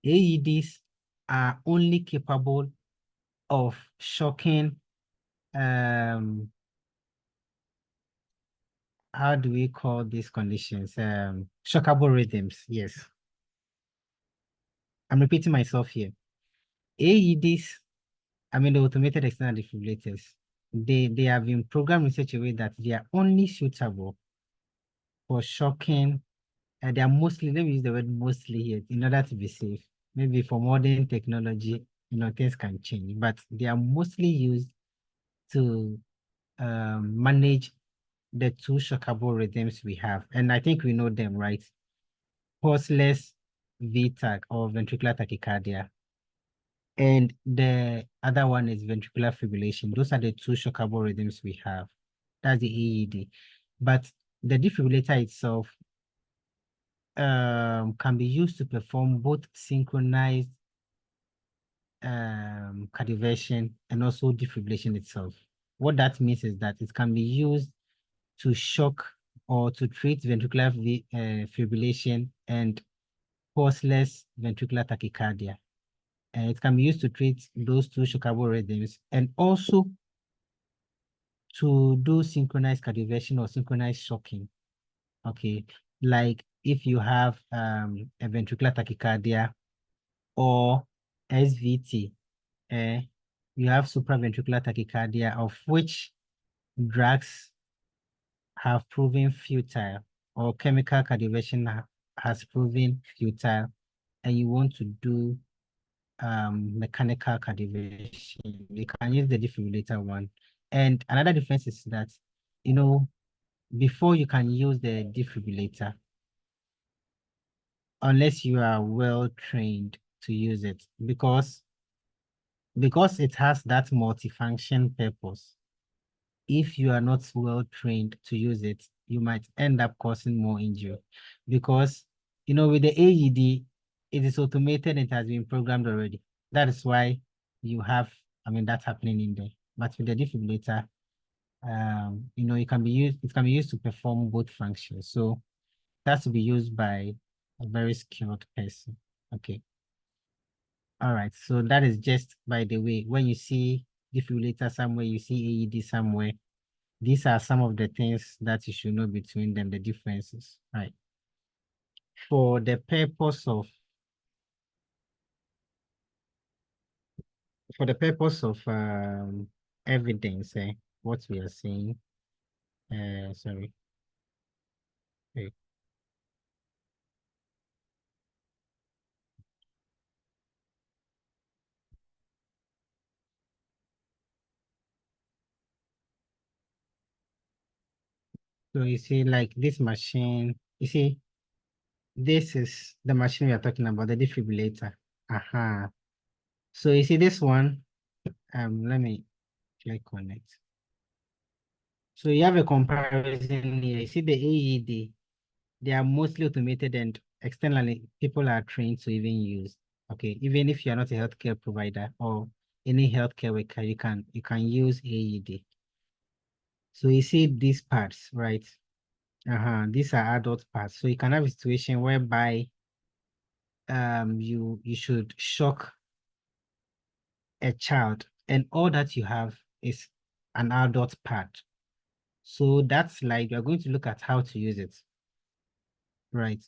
AEDs are only capable of shocking, how do we call these conditions? Shockable rhythms. Yes. I'm repeating myself here. AEDs, I mean the automated external defibrillators, they have been programmed in such a way that they are only suitable for shocking. They are mostly, let me use the word mostly here in order to be safe. Maybe for modern technology, things can change, but they are mostly used to manage the two shockable rhythms we have. And I think we know them, right? Pulseless VTAC or ventricular tachycardia. And the other one is ventricular fibrillation. Those are the two shockable rhythms we have. That's the AED. But the defibrillator itself can be used to perform both synchronized cardioversion and also defibrillation itself. What that means is that it can be used to shock or to treat ventricular fibrillation and pulseless ventricular tachycardia. It can be used to treat those two shockable rhythms and also to do synchronized cardioversion or synchronized shocking. Okay, like if you have a ventricular tachycardia or SVT, you have supraventricular tachycardia, of which drugs have proven futile or chemical cardioversion has proven futile, and you want to do mechanical cardioversion, you can use the defibrillator one. And another difference is that, before you can use the defibrillator, unless you are well trained to use it, because it has that multifunction purpose. If you are not well trained to use it, you might end up causing more injury, because with the AED, it is automated, it has been programmed already. That is why you have, that's happening in there. But with the defibrillator, it can be used to perform both functions. So that's to be used by a very skilled person. Okay. All right. So that is just by the way, when you see defibrillator somewhere, you see AED somewhere, these are some of the things that you should know between them, the differences, right? For the purpose of evidence, what we are saying, sorry. Okay. So you see, like this machine, you see, this is the machine we are talking about, the defibrillator. Aha. So you see this one, let me click on it. So you have a comparison here. You see the AED, they are mostly automated and externally people are trained to even use. Okay, even if you're not a healthcare provider or any healthcare worker, you can use AED. So you see these parts, right? These are adult parts. So you can have a situation whereby you should shock a child and all that you have is an adult part. So that's like you're going to look at how to use it. Right.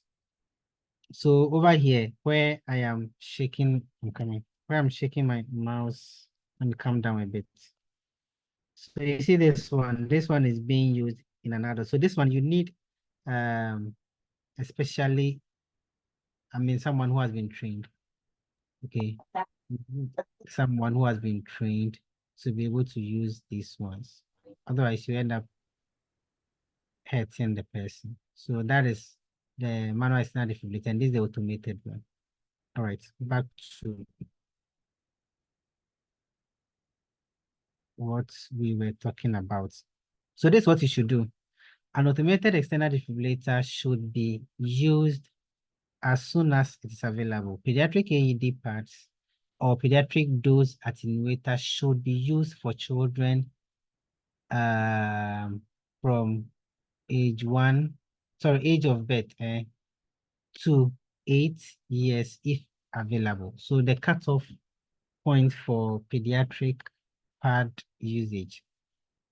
So over here, where I am shaking, where I'm shaking my mouse and calm down a bit. So you see this one is being used in another. So this one you need, especially, someone who has been trained. Okay. Someone who has been trained to be able to use these ones. Otherwise, you end up hurting the person. So that is the manual external defibrillator, and this is the automated one. All right, back to what we were talking about. So this is what you should do. An automated external defibrillator should be used as soon as it is available. Pediatric AED pads or pediatric dose attenuator should be used for children from age of birth to 8 years if available. So the cutoff point for pediatric pad usage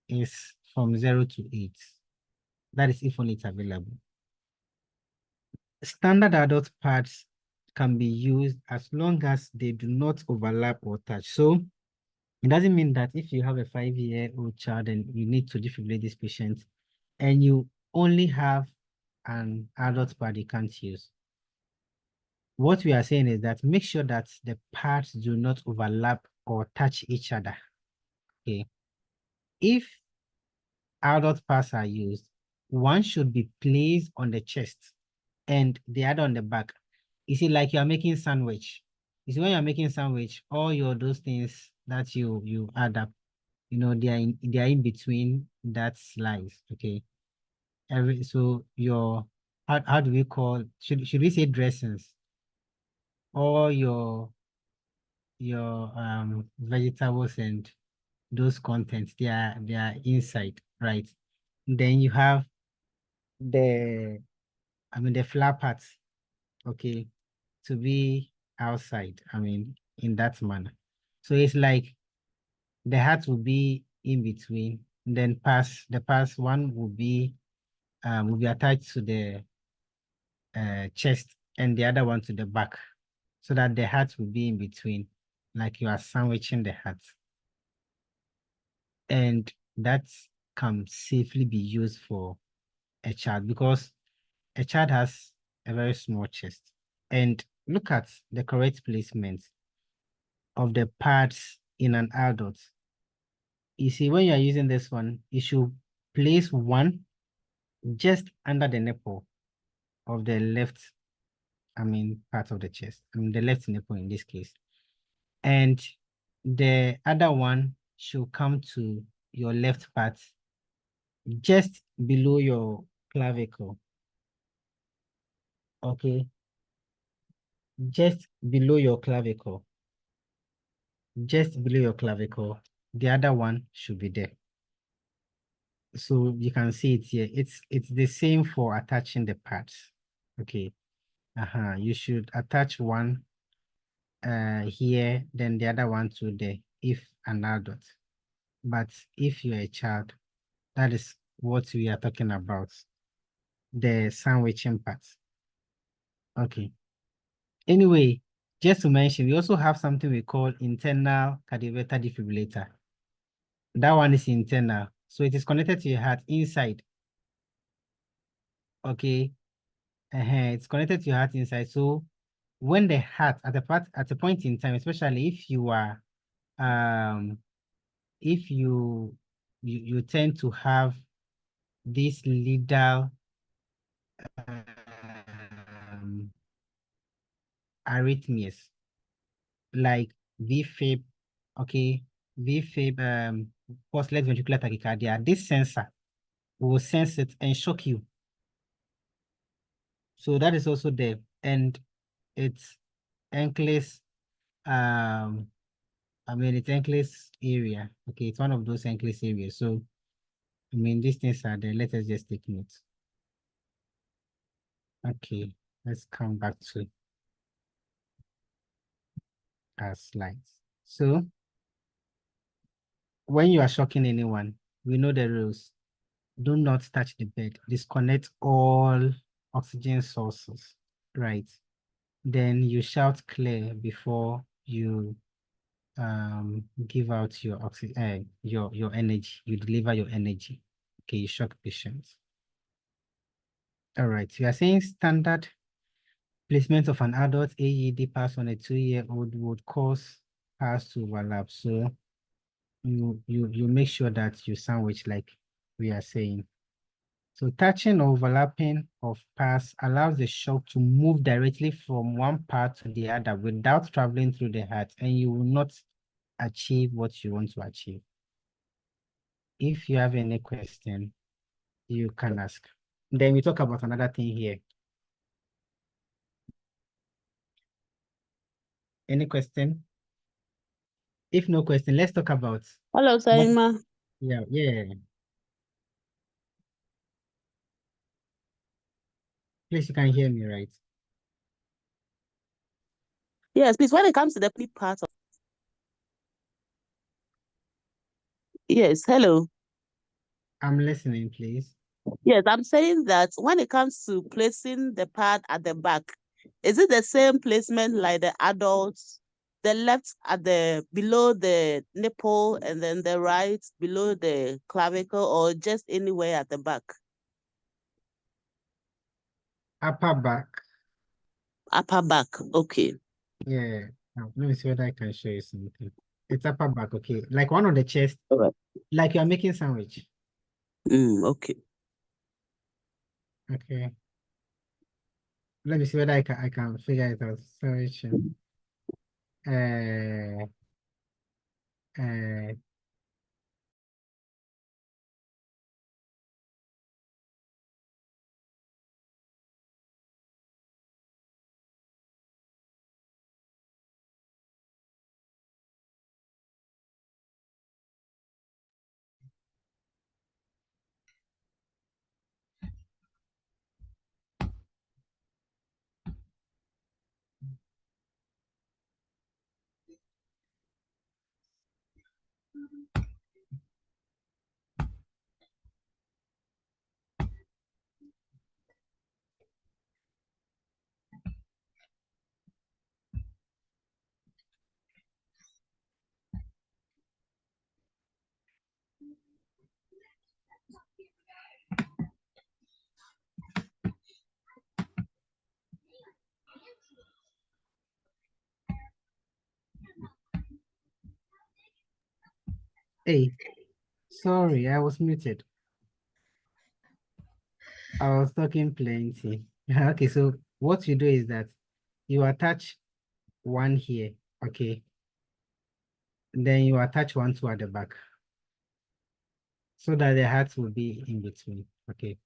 is from 0 to 8. That is if only it's available. Standard adult pads can be used as long as they do not overlap or touch. So it doesn't mean that if you have a 5-year-old child and you need to defibrillate this patient and you only have an adult pad you can't use. What we are saying is that make sure that the pads do not overlap or touch each other. Okay. If adult pads are used, one should be placed on the chest and the other on the back. You see, like you're making sandwich. You see, when you're making sandwich, all those things that you add up, you know, they are in between that slice. Okay. So your how do we call, should we say dressings? All your vegetables and those contents, they are inside, right? Then you have the flap parts, okay, to be outside, in that manner. So it's like the hat will be in between, then the pass one will be attached to the chest and the other one to the back, so that the hat will be in between, like you are sandwiching the hat. And that can safely be used for a child because a child has a very small chest. And look at the correct placement of the pads in an adult. You see, when you are using this one, you should place one just under the nipple of the left, part of the chest. The left nipple in this case. And the other one should come to your left part, just below your clavicle. Okay. Just below your clavicle. Just below your clavicle. The other one should be there. So you can see it here. It's the same for attaching the pads. Okay. You should attach one here, then the other one to there if an adult. But if you're a child, that is what we are talking about. The sandwiching part. Okay. Anyway, just to mention, we also have something we call internal cardioverter defibrillator. That one is internal. So it is connected to your heart inside. Okay. It's connected to your heart inside. So when the heart at a point in time, especially if you are if you tend to have this lethal arrhythmias like VFib, okay, VFib, pulse left ventricular tachycardia, this sensor will sense it and shock you. So that is also there, and it's NCLEX, it's NCLEX area. Okay, it's one of those NCLEX areas. So, these things are there. Let us just take note. Okay, let's come back to our slides. So, when you are shocking anyone, we know the rules. Do not touch the bed. Disconnect all oxygen sources, right? Then you shout clear before you give out your oxygen, your energy. You deliver your energy. Okay, you shock patients. All right, we are saying standard placement of an adult AED pass on a 2-year-old would cause pass to overlap. So you make sure that you sandwich like we are saying. So touching or overlapping of parts allows the shock to move directly from one part to the other without traveling through the heart, and you will not achieve what you want to achieve. If you have any question, you can ask. Then we talk about another thing here. Any question? If no question, let's talk about Hello, Salima. yeah. Please, you can hear me, right? Yes, please, when it comes to the plea part of... Yes, hello. I'm listening, please. Yes, I'm saying that when it comes to placing the pad at the back, is it the same placement like the adults? The left at the below the nipple and then the right below the clavicle, or just anywhere at the back? Upper back. Upper back, okay. Yeah. Now, let me see whether I can show you something. It's upper back, okay. Like one on the chest, All right. like you're making sandwich. Okay. Okay. Let me see whether I can figure it out. Sandwich. Hey, sorry, I was muted. I was talking plenty. Okay, so what you do is that you attach one here, okay? Then you attach one to at the back so that the heart will be in between, okay?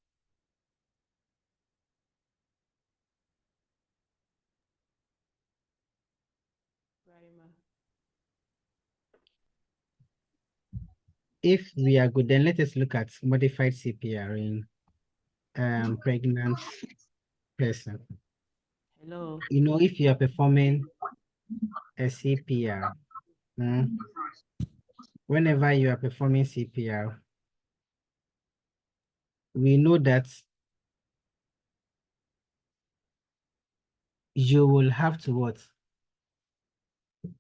If we are good, then let us look at modified CPR in pregnant person. Hello. You know, if you are performing a CPR, whenever you are performing CPR, we know that you will have to what?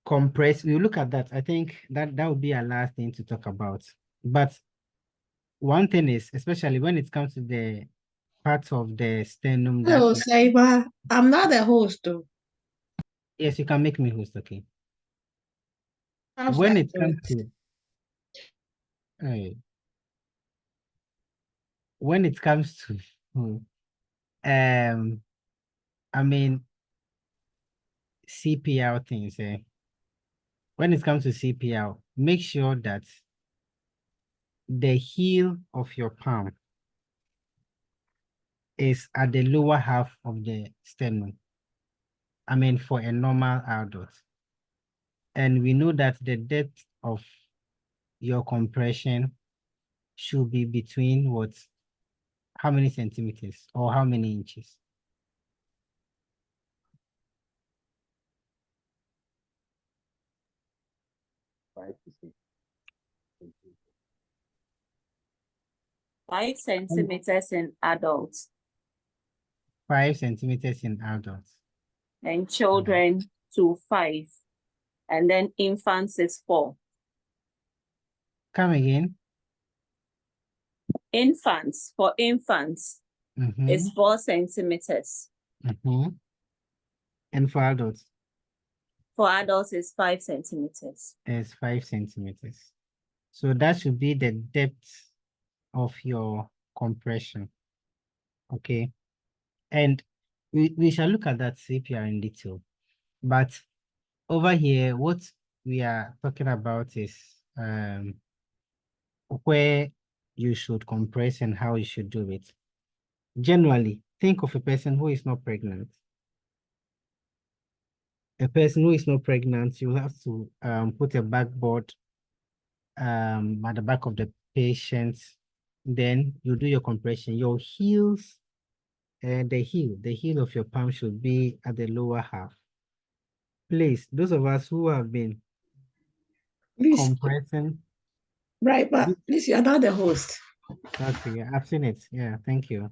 Compress. We'll look at that. I think that would be our last thing to talk about. But one thing is, especially when it comes to the parts of the sternum. Hello, Saiba. I'm not the host, though. Yes, you can make me host, okay. Sounds When like it comes to when it comes to I mean CPR things, when it comes to CPR, make sure that the heel of your palm is at the lower half of the sternum. I mean, for a normal adult. And we know that the depth of your compression should be between what? How many centimeters or how many inches? Five centimeters in adults 5 centimeters in adults. and children to 5, and then infants is 4. Come again. Infants, for infants, is 4 centimeters. And for adults? For adults is 5 centimeters. It's 5 centimeters. So that should be the depth of your compression. Okay. And we shall look at that CPR in detail. But over here, what we are talking about is where you should compress and how you should do it. Generally, think of a person who is not pregnant. A person who is not pregnant, you have to put a backboard at the back of the patient. Then you do your compression. Your heels, the heel of your palm should be at the lower half. Please, those of us who have been compressing. Right, but this you're not the host. Okay, I've seen it. Yeah, thank you.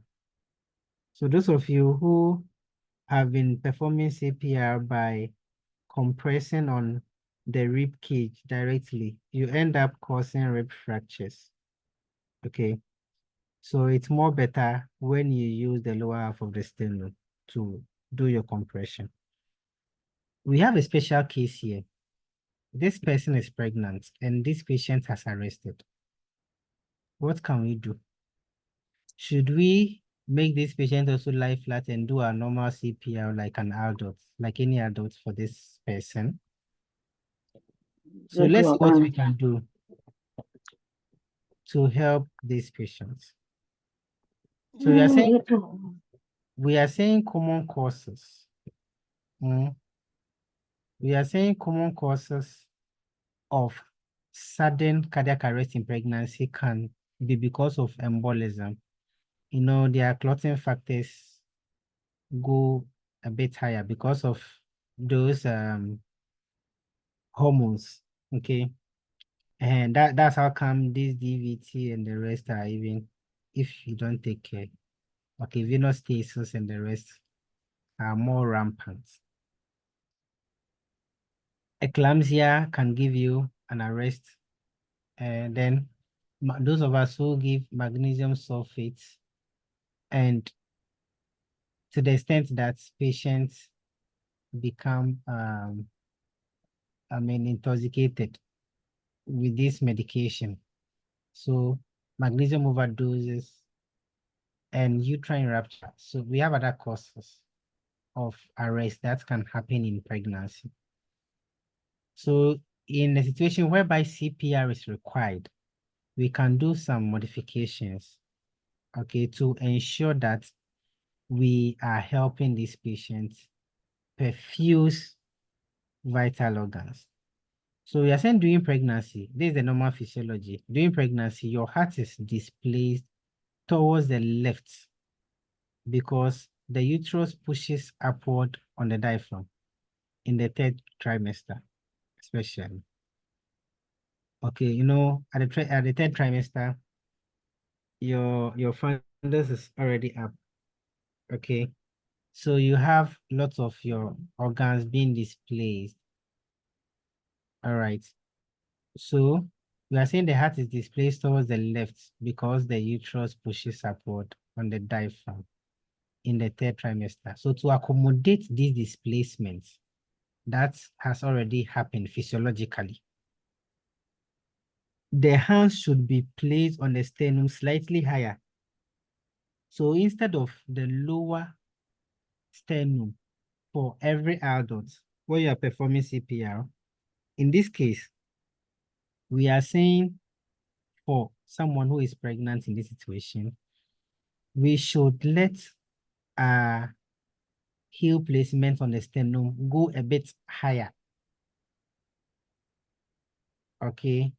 So those of you who have been performing CPR by compressing on the rib cage directly, you end up causing rib fractures. Okay, so it's more better when you use the lower half of the sternum to do your compression. We have a special case here. This person is pregnant and this patient has arrested. What can we do? Should we make this patient also lie flat and do a normal CPR like an adult, like any adult for this person? So let's see what we can do to help these patients. So we are saying common causes. We are saying common causes of sudden cardiac arrest in pregnancy can be because of embolism. You know, their clotting factors go a bit higher because of those hormones. Okay. And that's how come this DVT and the rest are even, if you don't take care. Okay, venous stasis and the rest are more rampant. Eclampsia can give you an arrest. And then those of us who give magnesium sulfate, and to the extent that patients become, intoxicated with this medication. So magnesium overdoses and uterine rupture. So we have other causes of arrest that can happen in pregnancy. So in a situation whereby CPR is required, we can do some modifications, okay, to ensure that we are helping these patients perfuse vital organs. So we are saying during pregnancy, this is the normal physiology. During pregnancy, your heart is displaced towards the left because the uterus pushes upward on the diaphragm in the third trimester, especially. Okay, you know, at the third trimester, your fundus is already up. Okay, so you have lots of your organs being displaced. All right, so we are saying the heart is displaced towards the left because the uterus pushes upward on the diaphragm in the third trimester. So to accommodate these displacements, that has already happened physiologically, the hands should be placed on the sternum slightly higher. So instead of the lower sternum for every adult where you are performing CPR, in this case, we are saying for someone who is pregnant in this situation, we should let heel placement on the sternum go a bit higher. Okay.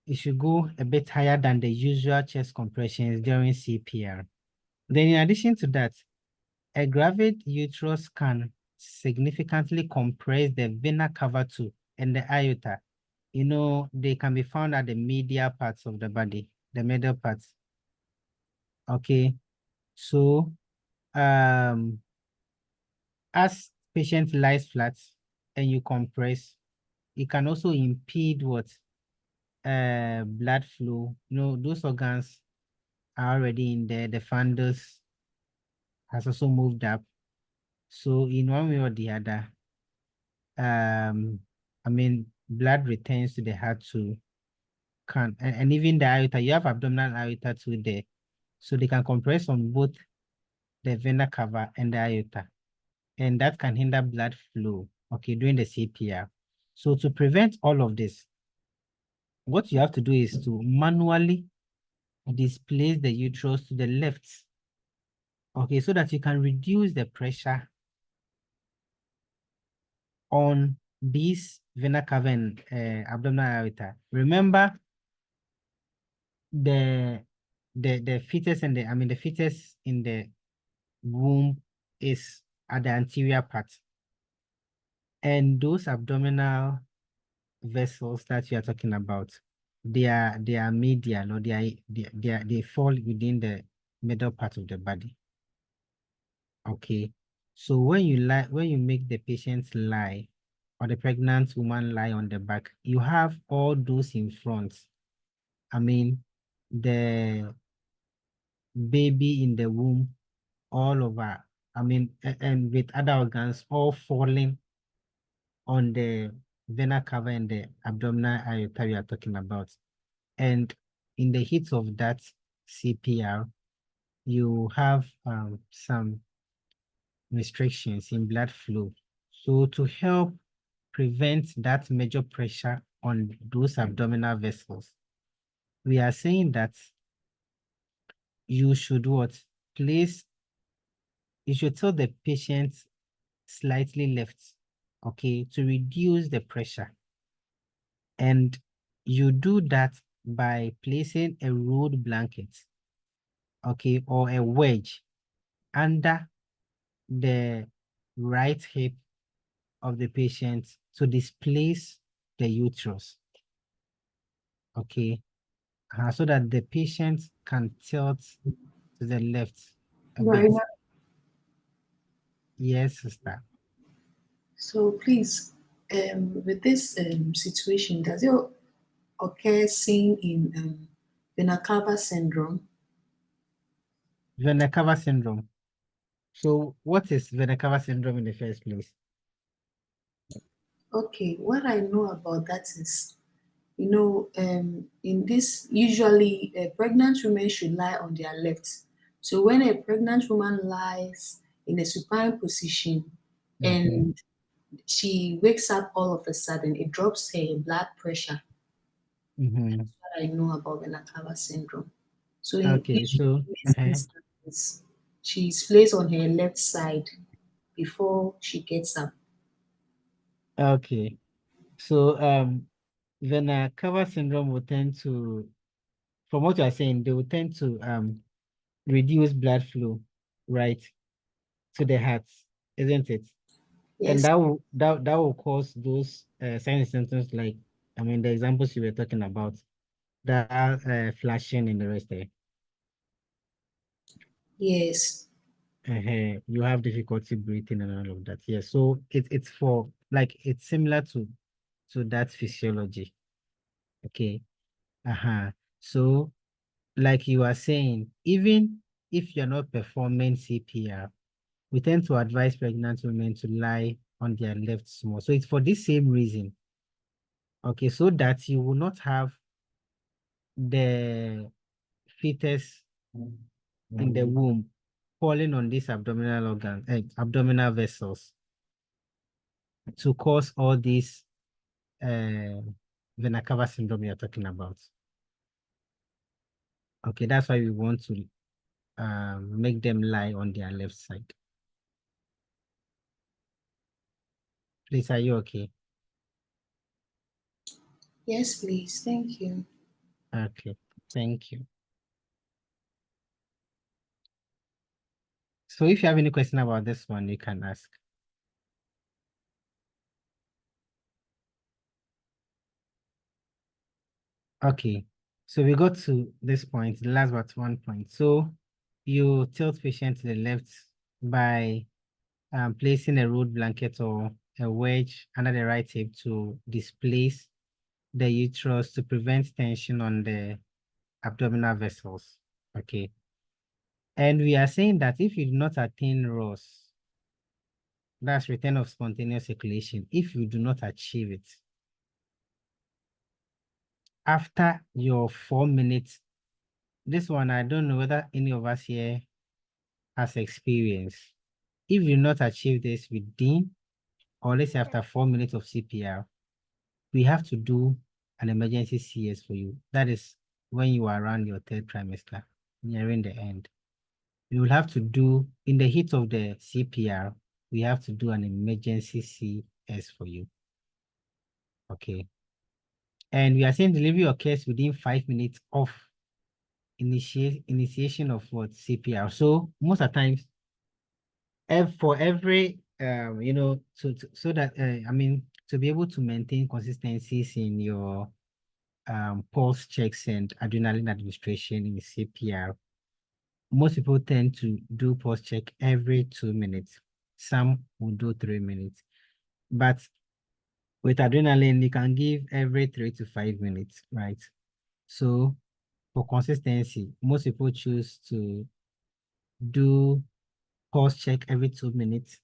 It should go a bit higher than the usual chest compressions during CPR. Then in addition to that, a gravid uterus can significantly compress the vena cava too and the aorta. You know, they can be found at the medial parts of the body, the middle parts. Okay, so as patient lies flat and you compress, it can also impede what? Blood flow. You know, those organs are already in there. The fundus has also moved up. So in one way or the other, blood returns to the heart too, can, and even the aorta, you have abdominal aorta too there. So they can compress on both the vena cava and the aorta. And that can hinder blood flow, okay, during the CPR. So to prevent all of this, what you have to do is to manually displace the uterus to the left, okay, so that you can reduce the pressure on this vena cava and abdominal aorta. Remember, the fetus and the fetus in the womb is at the anterior part, and those abdominal vessels that you are talking about, they are medial, or they fall within the middle part of the body. Okay, so when you make the patient lie, or the pregnant woman lie on the back, you have all those in front. I mean, the baby in the womb all over, I mean, and with other organs all falling on the vena cava and the abdominal aorta we are talking about. And in the heat of that CPR, you have some restrictions in blood flow. So to help prevent that major pressure on those abdominal vessels, we are saying that you should what? Place, you should tell the patient slightly left, okay, to reduce the pressure. And you do that by placing a rolled blanket, okay, or a wedge under the right hip of the patient to displace the uterus, okay, so that the patient can tilt to the left a bit. Yes, sister. So please, with this situation, does it occur seen in vena cava syndrome? Vena cava syndrome. So what is vena cava syndrome in the first place? Okay, what I know about that is, in this, usually pregnant women should lie on their left. So when a pregnant woman lies in a supine position and she wakes up all of a sudden, it drops her blood pressure. Mm-hmm. That's what I know about vena cava syndrome. So Okay, so in these instances, she's placed on her left side before she gets up. okay. So vena cava syndrome will tend to, from what you are saying, they will tend to reduce blood flow, right, to the heart, isn't it? Yes. And that will cause those signs and symptoms, like, I mean, the examples you were talking about, that flashing and the rest there. Yes. You have difficulty breathing and all of that. Yes. So it's for, like, it's similar to that physiology. Okay. So like you are saying, even if you're not performing CPR, we tend to advise pregnant women to lie on their left small. So it's for this same reason. Okay, so that you will not have the fetus in the womb falling on these abdominal organs, abdominal vessels, to cause all these vena cava syndrome you're talking about. Okay, that's why we want to make them lie on their left side. Please, are you okay? Yes, please. Thank you. Okay, thank you. So if you have any question about this one, you can ask. Okay, so we got to this point, the last but one point. So you tilt patient to the left by placing a rolled blanket or a wedge under the right hip to displace the uterus to prevent tension on the abdominal vessels. Okay. And we are saying that if you do not attain ROS, that's return of spontaneous circulation, if you do not achieve it, after your 4 minutes, this one, I don't know whether any of us here has experience. If you not achieve this within, or let's say after 4 minutes of CPR, we have to do an emergency CS for you. That is when you are around your 3rd trimester, nearing the end. You will have to do, in the heat of the CPR, we have to do an emergency CS for you. Okay. And we are saying delivery occurs within 5 minutes of initiation of what? CPR. So most of the times, for every, so that, to be able to maintain consistencies in your pulse checks and adrenaline administration in CPR, most people tend to do pulse check every 2 minutes. Some will do 3 minutes. But with adrenaline, you can give every 3 to 5 minutes, right? So for consistency, most people choose to do pulse check every 2 minutes,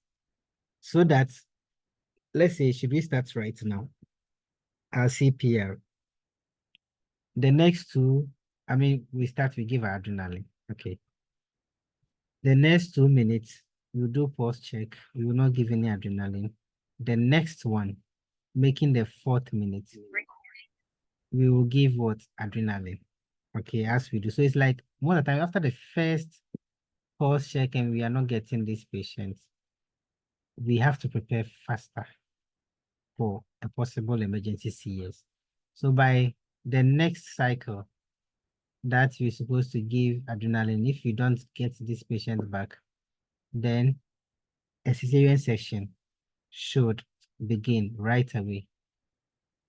so that, let's say, should we start right now, our CPR, the next two, we give our adrenaline, okay. The next 2 minutes, you do pulse check, we will not give any adrenaline. The next one, making the 4th minute, we will give what? Adrenaline, okay, as we do. So it's like, most of the time, after the first pulse check and we are not getting these patients, we have to prepare faster for a possible emergency CS. So by the next cycle that you're supposed to give adrenaline, if you don't get this patient back, then a cesarean section should begin right away.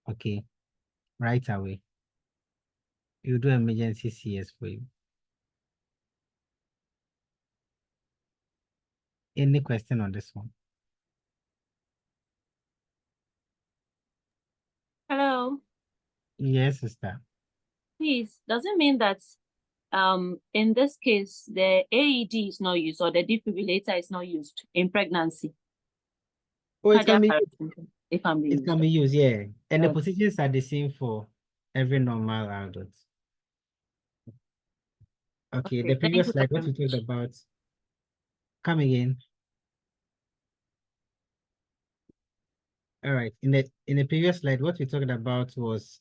Okay, right away. You do emergency CS for you. Any question on this one? Hello. Yes, sister. Please, does it mean that in this case the AED is not used or the defibrillator is not used in pregnancy? Oh, it can be used, yeah. And the Okay. positions are the same for every normal adult. Okay, the Thank previous you slide, very what we talked much. about. Come again. All right. In the previous slide, what we talked about was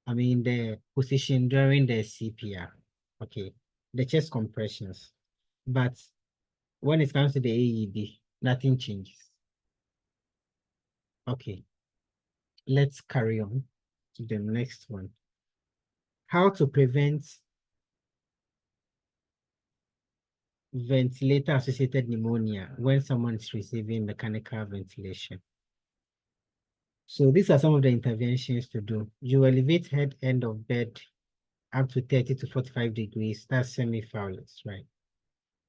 the position during the CPR. Okay, the chest compressions. But when it comes to the AED, nothing changes. Okay, let's carry on to the next one. How to prevent ventilator-associated pneumonia when someone is receiving mechanical ventilation. So these are some of the interventions to do. You elevate head end of bed up to 30 to 45 degrees. That's semi-foulers, right?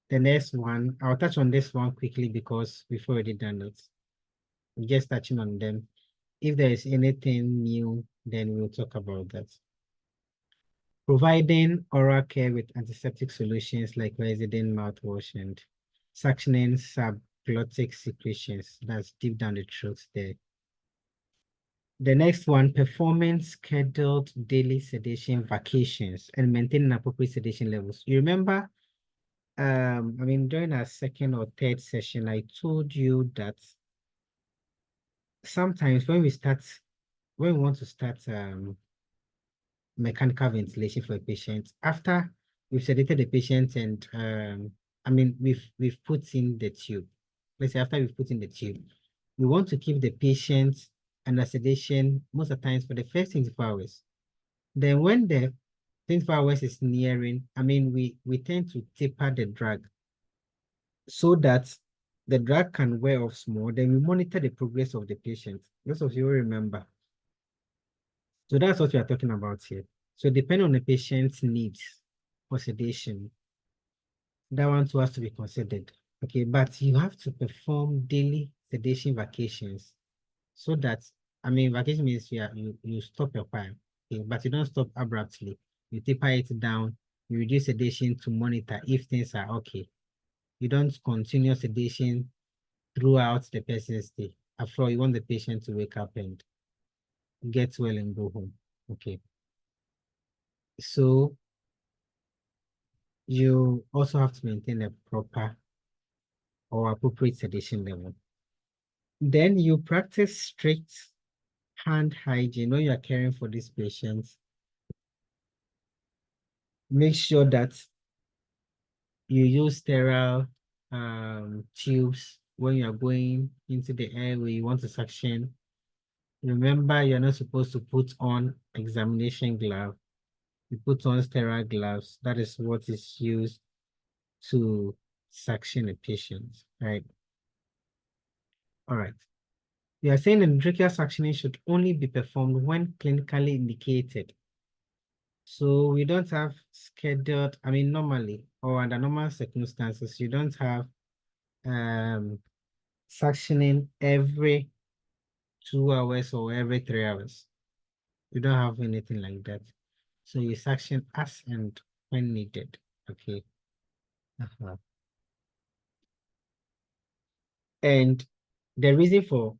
The next one, I'll touch on this one quickly because we've already done it. We're just touching on them. If there is anything new, then we'll talk about that. Providing oral care with antiseptic solutions like Resident mouthwash and suctioning subglottic secretions. That's deep down the throat there. The next one, performing scheduled daily sedation vacations and maintaining appropriate sedation levels. You remember, during our 2nd or 3rd session, I told you that sometimes when we want to start mechanical ventilation for a patient, after we've sedated the patient and we've put in the tube. Let's say after we've put in the tube, we want to keep the patient under sedation most of the times for the first 24 hours. Then when the 24 hours is nearing, we tend to taper the drug so that the drug can wear off small. Then we monitor the progress of the patient. Most of you will remember. So that's what we are talking about here. So depending on the patient's needs for sedation, that one too has to be considered. Okay, but you have to perform daily sedation vacations so that, vacation means you stop your while, okay, but you don't stop abruptly. You taper it down, you reduce sedation to monitor if things are okay. You don't continue sedation throughout the person's stay. After all, you want the patient to wake up and get well and go home. Okay. So you also have to maintain a proper or appropriate sedation level. Then you practice strict hand hygiene when you are caring for these patients. Make sure that you use sterile tubes when you are going into the airway you want to suction. Remember, you're not supposed to put on examination glove. You put on sterile gloves. That is what is used to suction a patient, right? All right. We are saying endotracheal suctioning should only be performed when clinically indicated. So we don't have scheduled, normally or under normal circumstances, you don't have suctioning every 2 hours or every 3 hours. You don't have anything like that. So you suction as and when needed. Okay. And the reason for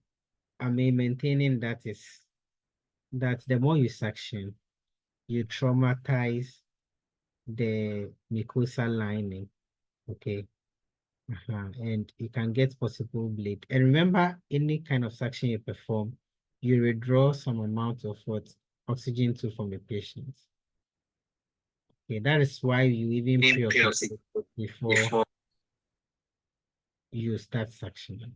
maintaining that is that the more you suction, you traumatize the mucosal lining. Okay. And you can get possible bleed. And remember, any kind of suction you perform, you withdraw some amount of what oxygen to from the patient. Okay, that is why you even pre-operate before you start suctioning.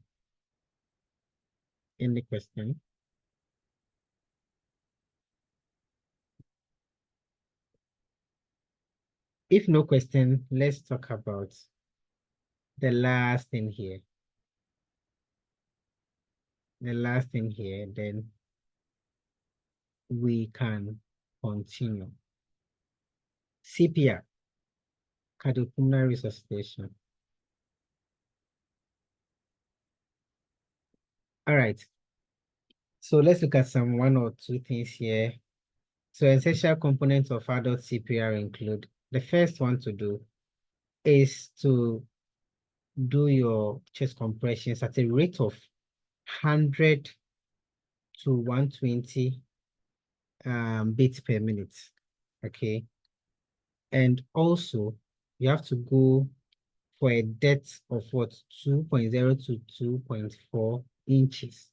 Any question? If no question, let's talk about the last thing here. The last thing here, then we can continue. CPR, cardiopulmonary resuscitation. All right. So let's look at some 1 or 2 things here. So essential components of adult CPR include, the first one to do is to do your chest compressions at a rate of 100 to 120 beats per minute. Okay. And also you have to go for a depth of what 2.0 to 2.4 inches.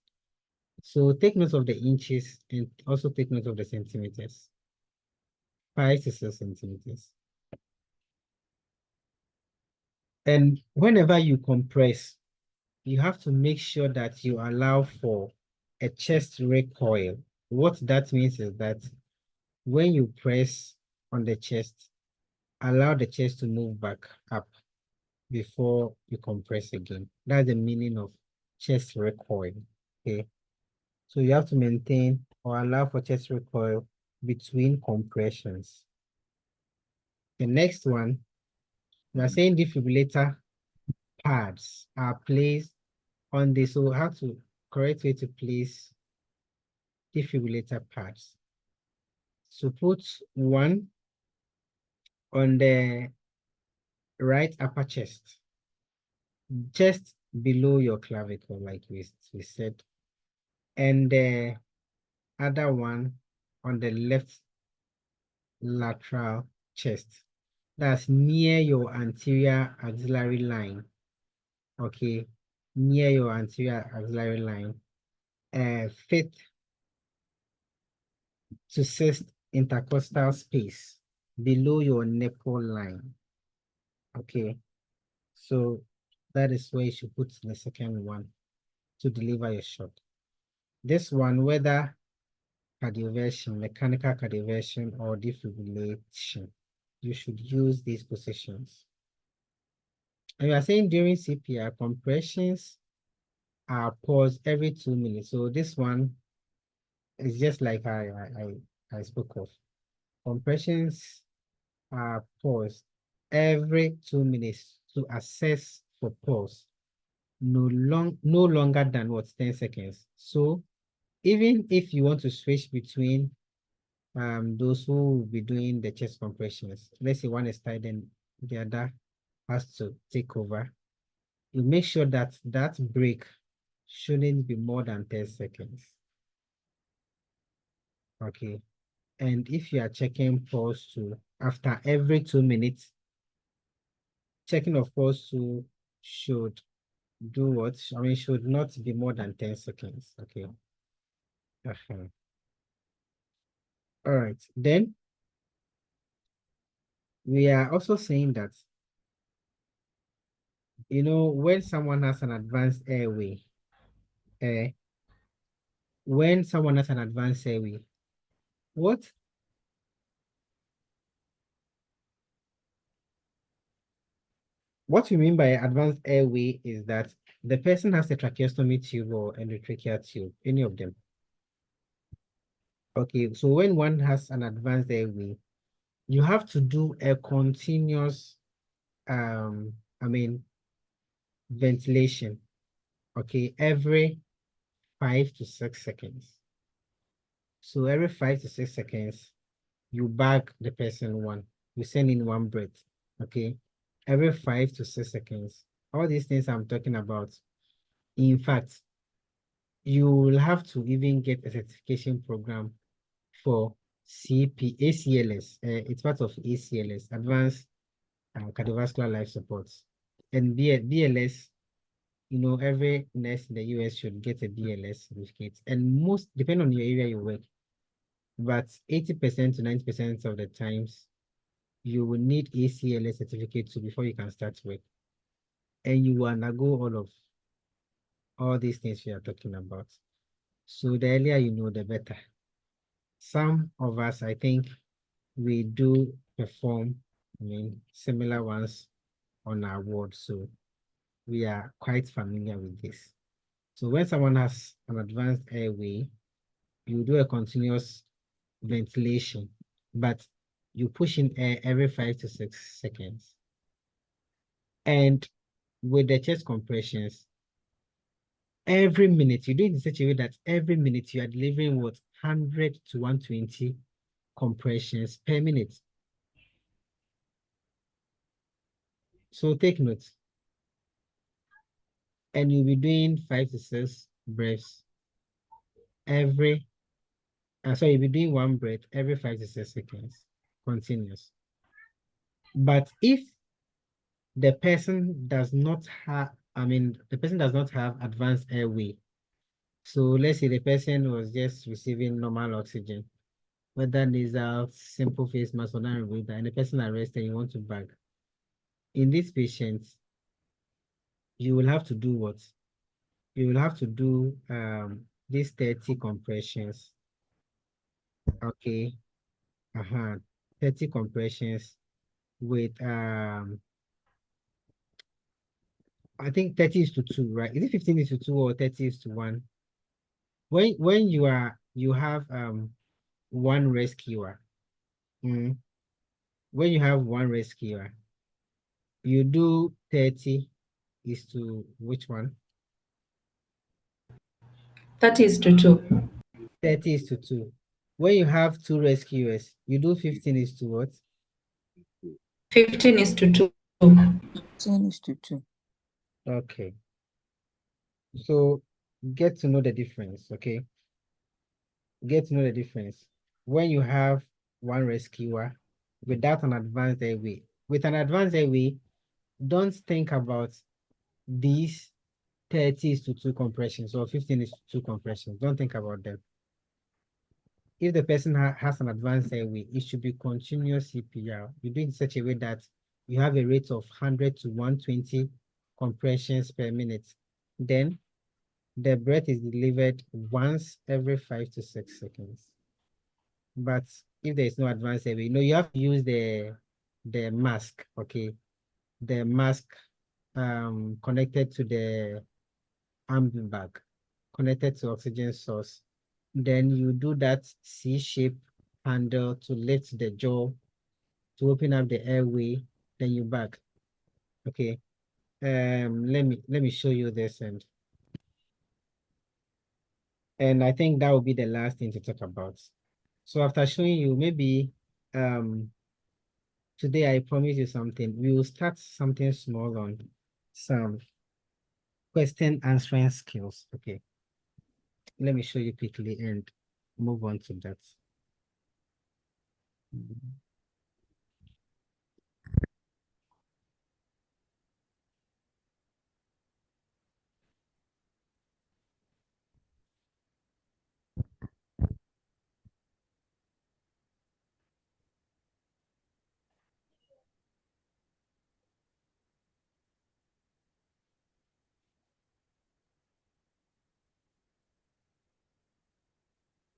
So take note of the inches and also take note of the centimeters. 5 to 6 centimeters. And whenever you compress, you have to make sure that you allow for a chest recoil. What that means is that when you press on the chest, allow the chest to move back up before you compress again. That's the meaning of chest recoil. Okay. So you have to maintain or allow for chest recoil between compressions. The next one, we are saying defibrillator pads are placed on this. So how to correct way to place defibrillator pads. So put one on the right upper chest, just below your clavicle, like we said, and the other one on the left lateral chest. That's near your anterior axillary line. Okay, near your anterior axillary line. Fifth to sixth intercostal space below your nipple line. Okay, so that is where you should put the second one to deliver your shot. This one, whether cardioversion, mechanical cardioversion, or defibrillation, you should use these positions. And we are saying during CPR, compressions are paused every 2 minutes. So this one is just like I spoke of. Compressions are paused every 2 minutes to assess for pulse. No longer than what 10 seconds. So even if you want to switch between those who will be doing the chest compressions, let's say one is tied and the other has to take over, you make sure that that break shouldn't be more than 10 seconds. Okay. And if you are checking pulse too, after every 2 minutes, checking of pulse too should do what? I mean, should not be more than 10 seconds. Okay. All right. Then we are also saying that, you know, when someone has an advanced airway, when someone has an advanced airway, what we mean by advanced airway is that the person has a tracheostomy tube or endotracheal tube, any of them. Okay, so when one has an advanced airway, you have to do a continuous, I mean, ventilation, okay, every 5 to 6 seconds. So every 5 to 6 seconds, you bag the person one, you send in one breath, okay, every 5 to 6 seconds. All these things I'm talking about, in fact, you will have to even get a certification program for ACLS. It's part of ACLS, Advanced Cardiovascular Life Support. And BLS, you know, every nurse in the US should get a BLS certificate. And most, depending on your area you work, but 80% to 90% of the times, you will need ACLS certificate too before you can start work. And you will undergo all these things we are talking about. So the earlier you know, the better. Some of us, I think, we do perform, I mean, similar ones on our ward, so we are quite familiar with this. So when someone has an advanced airway, you do a continuous ventilation, but you push in air every 5 to 6 seconds. And with the chest compressions, every minute, you do it in such a way that every minute you are delivering what, 100 to 120 compressions per minute. So take note. And you'll be doing 5 to 6 breaths every, so you'll be doing one breath every 5 to 6 seconds, continuous. But if the person does not have, the person does not have advanced airway, so let's say the person was just receiving normal oxygen, whether nasal, simple face mask, or non-rebreather, and the person arrested, you want to bag. In these patients, you will have to do what? You will have to do these 30 compressions. Okay. 30 compressions with I think 30 is to 2, right? Is it 15 is to 2 or 30 is to 1? When you have one rescuer, when you have one rescuer, you do 30 is to which one? 30 is to 2. 30 is to 2. When you have 2 rescuers, you do 15 is to what? 15 is to 2. 15 is to 2. Okay. So get to know the difference, okay? Get to know the difference. When you have one rescuer without an advanced airway, with an advanced airway, don't think about these 30 is to 2 compressions or 15 is to 2 compressions. Don't think about them. If the person has an advanced airway, it should be continuous CPR. You do it in such a way that you have a rate of 100 to 120 compressions per minute. Then the breath is delivered once every 5 to 6 seconds. But if there is no advanced airway, you have to use the mask, okay? The mask connected to the arm bag, connected to oxygen source. Then you do that C-shape handle to lift the jaw, to open up the airway, then you back. Okay. Let me show you this and I think that will be the last thing to talk about. So after showing you, maybe today I promise you something. We will start something small on some question answering skills. Okay. Let me show you quickly and move on to that.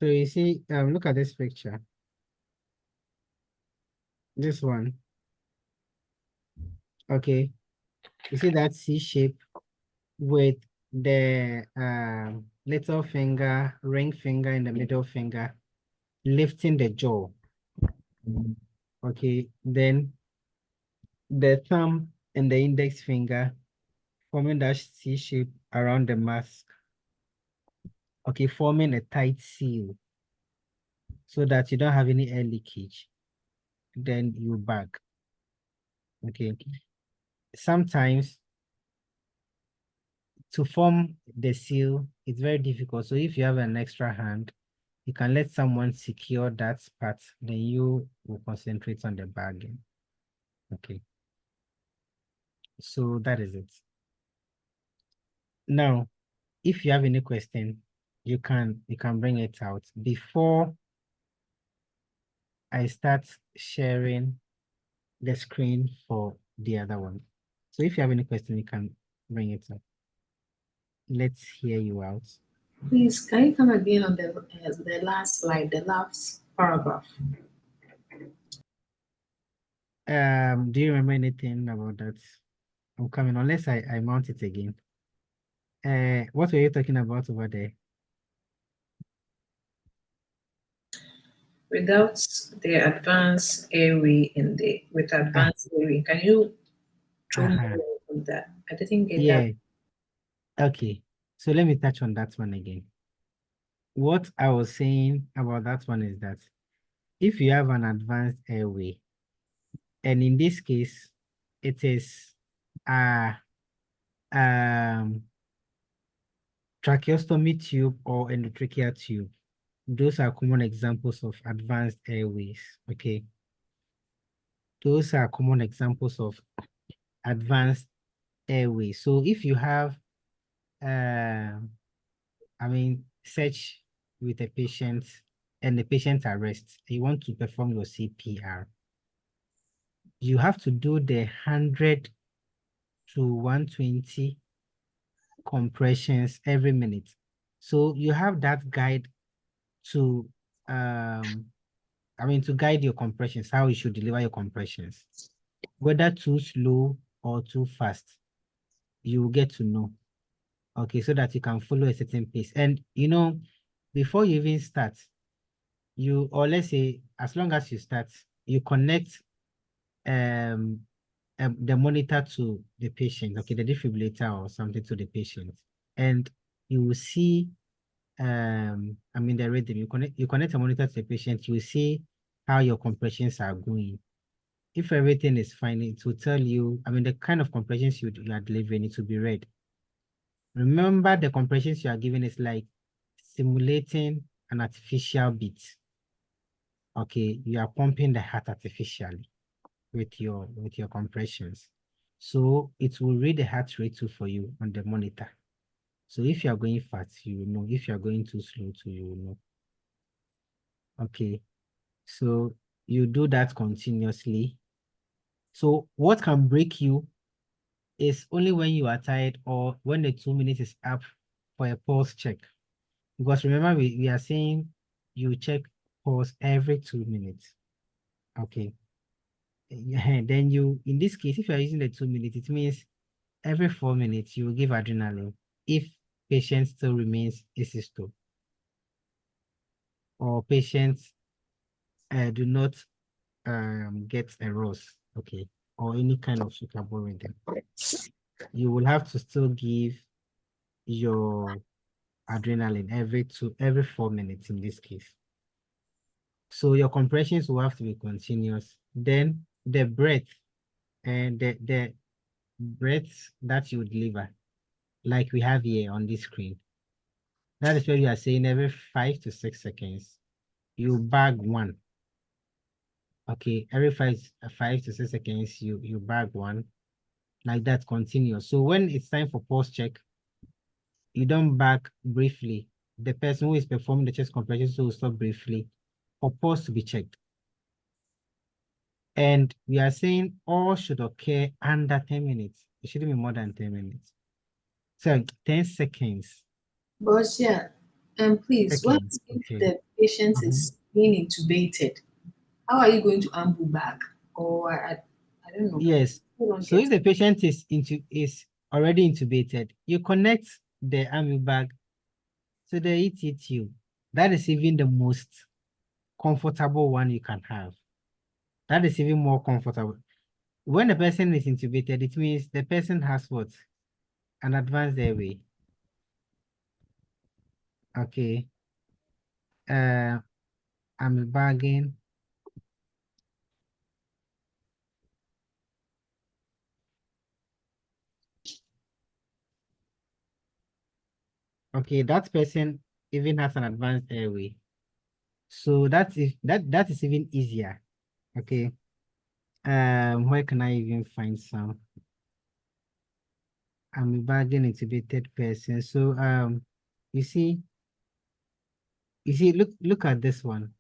So you see, look at this picture. This one. Okay. You see that C shape with the little finger, ring finger, and the middle finger lifting the jaw. Okay. Then the thumb and the index finger forming that C shape around the mask. Okay, forming a tight seal so that you don't have any air leakage. Then you bag. Okay. Sometimes to form the seal, it's very difficult. So if you have an extra hand, you can let someone secure that part, then you will concentrate on the bagging. Okay. So that is it. Now, if you have any question, you can bring it out before I start sharing the screen for the other one. So if you have any question, you can bring it up. Let's hear you out. Please, can you come again on the last slide, the last paragraph? Do you remember anything about that? I'm coming, unless I mount it again. What were you talking about over there? Without the advanced airway with advanced airway, can you throw more light on that? I didn't get that. Okay, so let me touch on that one again. What I was saying about that one is that if you have an advanced airway, and in this case, it is tracheostomy tube or endotracheal tube. Those are common examples of advanced airways, okay? Those are common examples of advanced airways. So if you have, search with a patient and the patient arrests, you want to perform your CPR, you have to do the 100 to 120 compressions every minute. So you have that guide to to guide your compressions, how you should deliver your compressions, whether too slow or too fast, you will get to know. Okay, so that you can follow a certain pace. And before you even start, or let's say, as long as you start, you connect the monitor to the patient, okay, the defibrillator or something to the patient, and you will see the rhythm. You connect a monitor to the patient, you will see how your compressions are going. If everything is fine, it will tell you, the kind of compressions you are delivering, it will be read. Remember, the compressions you are giving is like simulating an artificial beat. Okay, you are pumping the heart artificially with your compressions. So it will read the heart rate too for you on the monitor. So if you are going fast, you will know. If you are going too slow too, you will know. Okay, so you do that continuously. So what can break you is only when you are tired or when the 2 minutes is up for a pulse check. Because remember, we are saying you check pulse every 2 minutes. Okay. Then in this case, if you are using the 2 minutes, it means every 4 minutes you will give adrenaline if patient still remains asystole or patients do not get a ROS, okay, or any kind of suitable rhythm. You will have to still give your adrenaline every 4 minutes in this case. So your compressions will have to be continuous. Then the breath and the breaths that you deliver, like we have here on this screen, that is where you are saying every 5 to 6 seconds, you bag one. Okay, every 5 to 6 seconds, you bag one, like that, continuous. So when it's time for pause check, you don't bag briefly. The person who is performing the chest compression will stop briefly for pause to be checked. And we are saying all should occur under 10 minutes. It shouldn't be more than 10 minutes. So 10 seconds. But yeah, please, Seconds, if okay. the patient is being intubated, how are you going to ambu back? Or I don't know. Yes. I don't So get if the patient is already intubated, you connect the ambu bag to the ET tube. That is even the most comfortable one you can have. That is even more comfortable. When the person is intubated, it means the person has what? An advanced airway. Okay. I'm bagging. Okay, that person even has an advanced airway. So that is even easier. Okay. Where can I even find some? I'm a bagging intubated person. So you see, look at this one.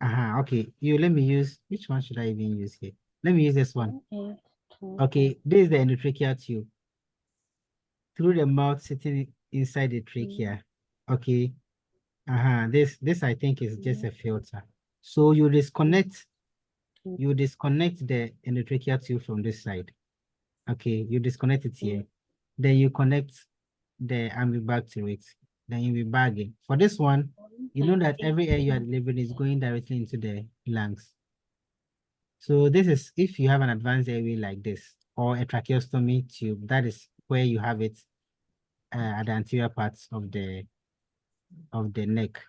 Okay. Let me use, which one should I even use here? Let me use this one. Okay, this is the endotracheal tube. Through the mouth sitting inside the trachea. Okay. This I think is just a filter. So you disconnect the endotracheal tube from this side. Okay, you disconnect it here. Then you connect the ambi bag to it. Then you'll be bagging. For this one, you know that every air you are delivering is going directly into the lungs. So this is if you have an advanced airway like this, or a tracheostomy tube, that is where you have it at the anterior parts of the neck.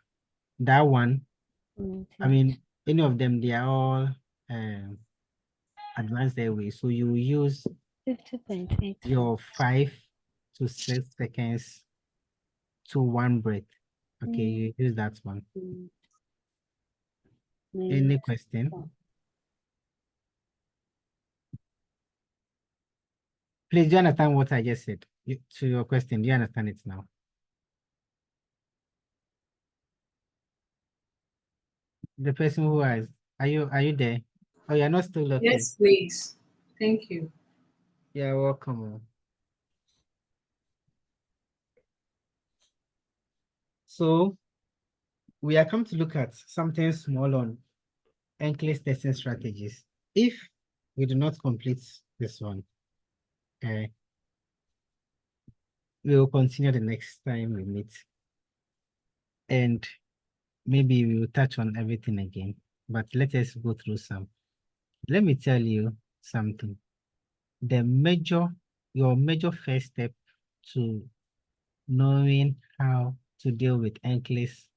That one, I mean, any of them, they are all advanced airway. So you will use your 5 to 6 seconds to one breath. Okay, you use that one. Any question? Please, do you understand what I just said? To your question, do you understand it now? The person who has, are you there? Oh, you're not still okay. Yes, please. Thank you. You're welcome. So we are come to look at something small on NCLEX testing strategies. If we do not complete this one, we will continue the next time we meet. And maybe we will touch on everything again, but let us go through some. Let me tell you something. Your major first step to knowing how to deal with NCLEX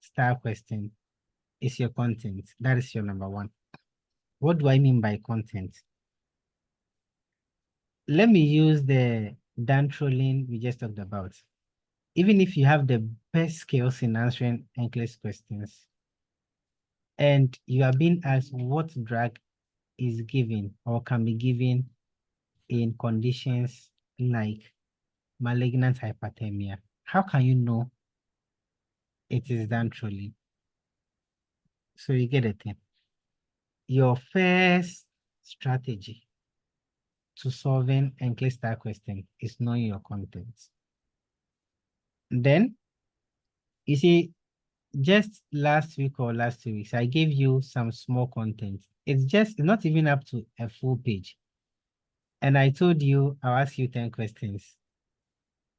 style question is your content. That is your number one. What do I mean by content? Let me use the dantrolene we just talked about. Even if you have the best skills in answering NCLEX questions, and you are being asked what drug is given or can be given in conditions like malignant hyperthermia, how can you know it is dantrolene? So you get it. Your first strategy to solving NCLEX style question is knowing your contents. Then, you see, just last week or last 2 weeks, I gave you some small content. It's not even up to a full page. And I told you, I'll ask you 10 questions.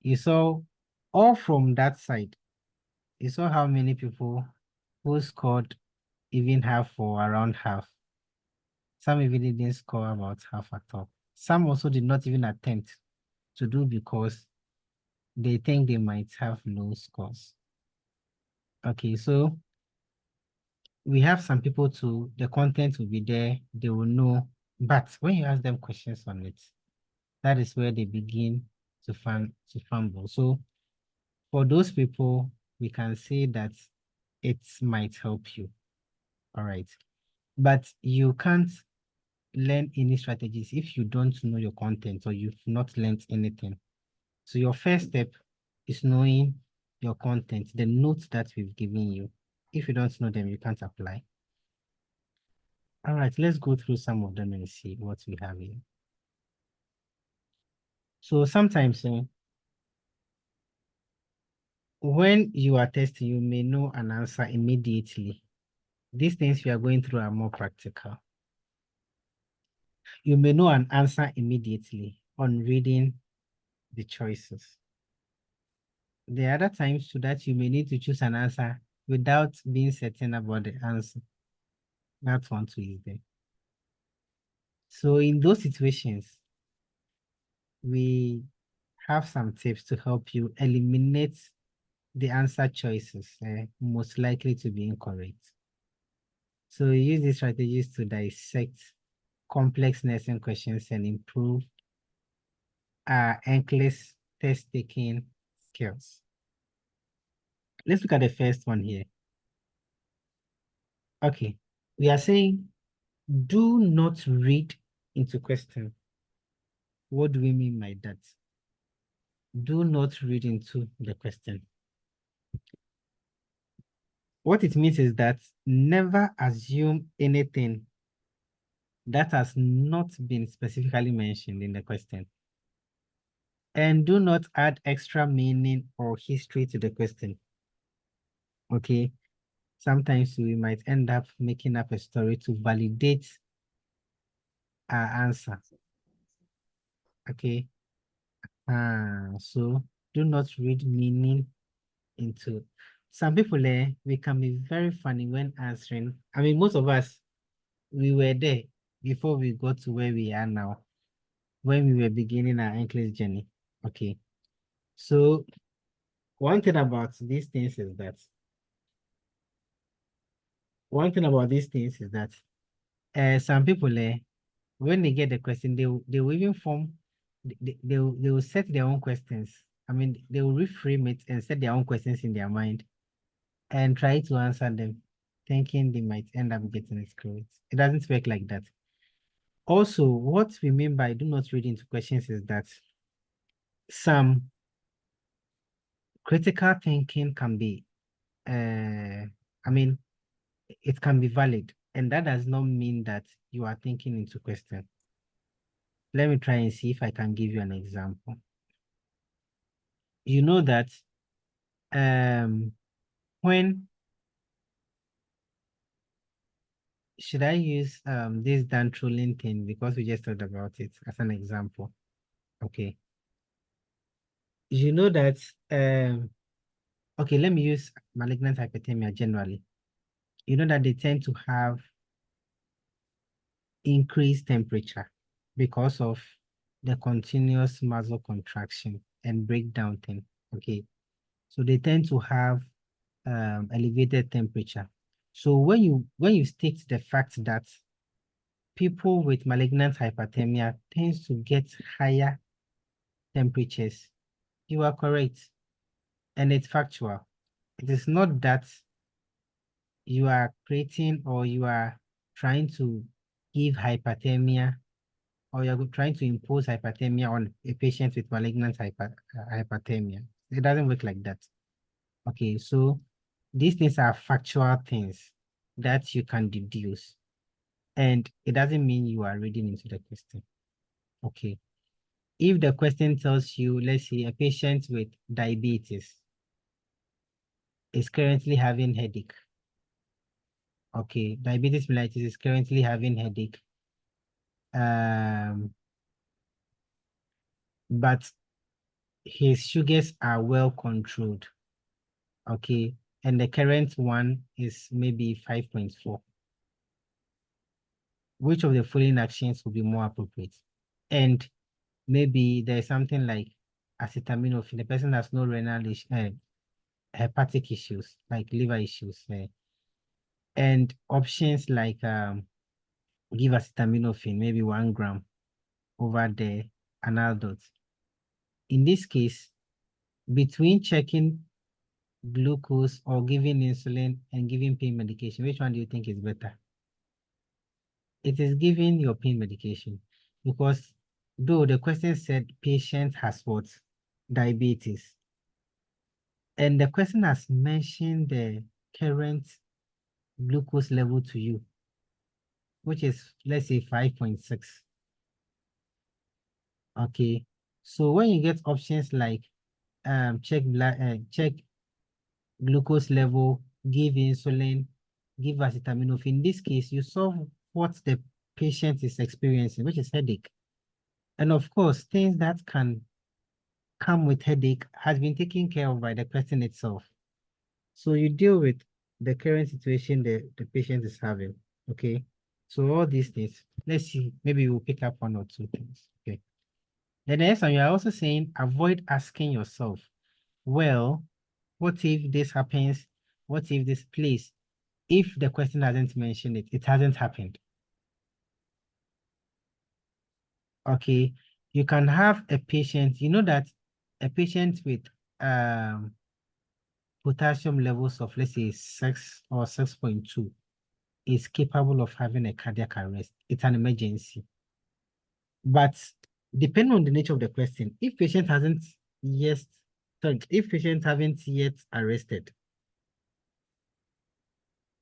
You saw all from that side. You saw how many people who scored even half or around half. Some even didn't score about half at all. Some also did not even attempt to do because they think they might have low scores. Okay, so we have some people too, the content will be there, they will know, but when you ask them questions on it, that is where they begin to fumble. So for those people, we can say that it might help you. All right. But you can't learn any strategies if you don't know your content or you've not learned anything. So your first step is knowing your content, the notes that we've given you. If you don't know them, you can't apply. All right, let's go through some of them and see what we have here. So sometimes when you are testing, you may know an answer immediately. These things we are going through are more practical. You may know an answer immediately on reading the choices. There are other times too that you may need to choose an answer without being certain about the answer. That one too is there. So in those situations, we have some tips to help you eliminate the answer choices most likely to be incorrect. So we use these strategies to dissect complex nursing questions and improve our NCLEX test-taking skills. Let's look at the first one here. Okay, we are saying do not read into question. What do we mean by that? Do not read into the question. What it means is that never assume anything that has not been specifically mentioned in the question. And do not add extra meaning or history to the question. Okay, sometimes we might end up making up a story to validate our answer. Okay, so do not read meaning into. Some people we can be very funny when answering. I mean, most of us, we were there before we got to where we are now, when we were beginning our NCLEX journey. Okay, so one thing about these things is that some people when they get the question, they will even form, they will set their own questions. I mean, they will reframe it and set their own questions in their mind and try to answer them, thinking they might end up getting it correct. It doesn't work like that. Also, what we mean by do not read into questions is that some critical thinking can be, I mean, it can be valid, and that does not mean that you are thinking into question. Let me try and see if I can give you an example. You know that when should I use this dantrolene thing because we just talked about it as an example? Okay. You know that okay, let me use malignant hyperthermia generally. You know that they tend to have increased temperature because of the continuous muscle contraction and breakdown thing. Okay, so they tend to have elevated temperature. So when you state the fact that people with malignant hyperthermia tends to get higher temperatures, you are correct, and it's factual. It is not that you are creating or you are trying to give hyperthermia or you're trying to impose hyperthermia on a patient with malignant hyperthermia. It doesn't work like that. Okay, so these things are factual things that you can deduce. And it doesn't mean you are reading into the question. Okay. If the question tells you, let's say a patient with diabetes is currently having headache. Okay, diabetes mellitus is currently having headache. But his sugars are well controlled. Okay, and the current one is maybe 5.4. Which of the following actions will be more appropriate? And maybe there's something like acetaminophen. The person has no renal hepatic issues, like liver issues. And options like give acetaminophen, maybe 1 gram over the analdol. In this case, between checking glucose or giving insulin and giving pain medication, which one do you think is better? it is giving your pain medication, because though the question said patient has what? Diabetes. And the question has mentioned the current glucose level to you, which is, let's say, 5.6. Okay. So when you get options like check glucose level, give insulin, give acetaminophen, in this case, you solve what the patient is experiencing, which is headache. And of course, things that can come with headache has been taken care of by the person itself. So you deal with the current situation the patient is having. Okay. So all these things, let's see, maybe we'll pick up one or two things. Okay. The next one, you are also saying avoid asking yourself, well, what if this happens? What if this, please? If the question hasn't mentioned it, it hasn't happened. Okay. You can have a patient, you know that a patient with potassium levels of, let's say, 6 or 6.2 is capable of having a cardiac arrest. It's an emergency. But depending on the nature of the question, if patient hasn't yet, sorry, if patient haven't yet arrested,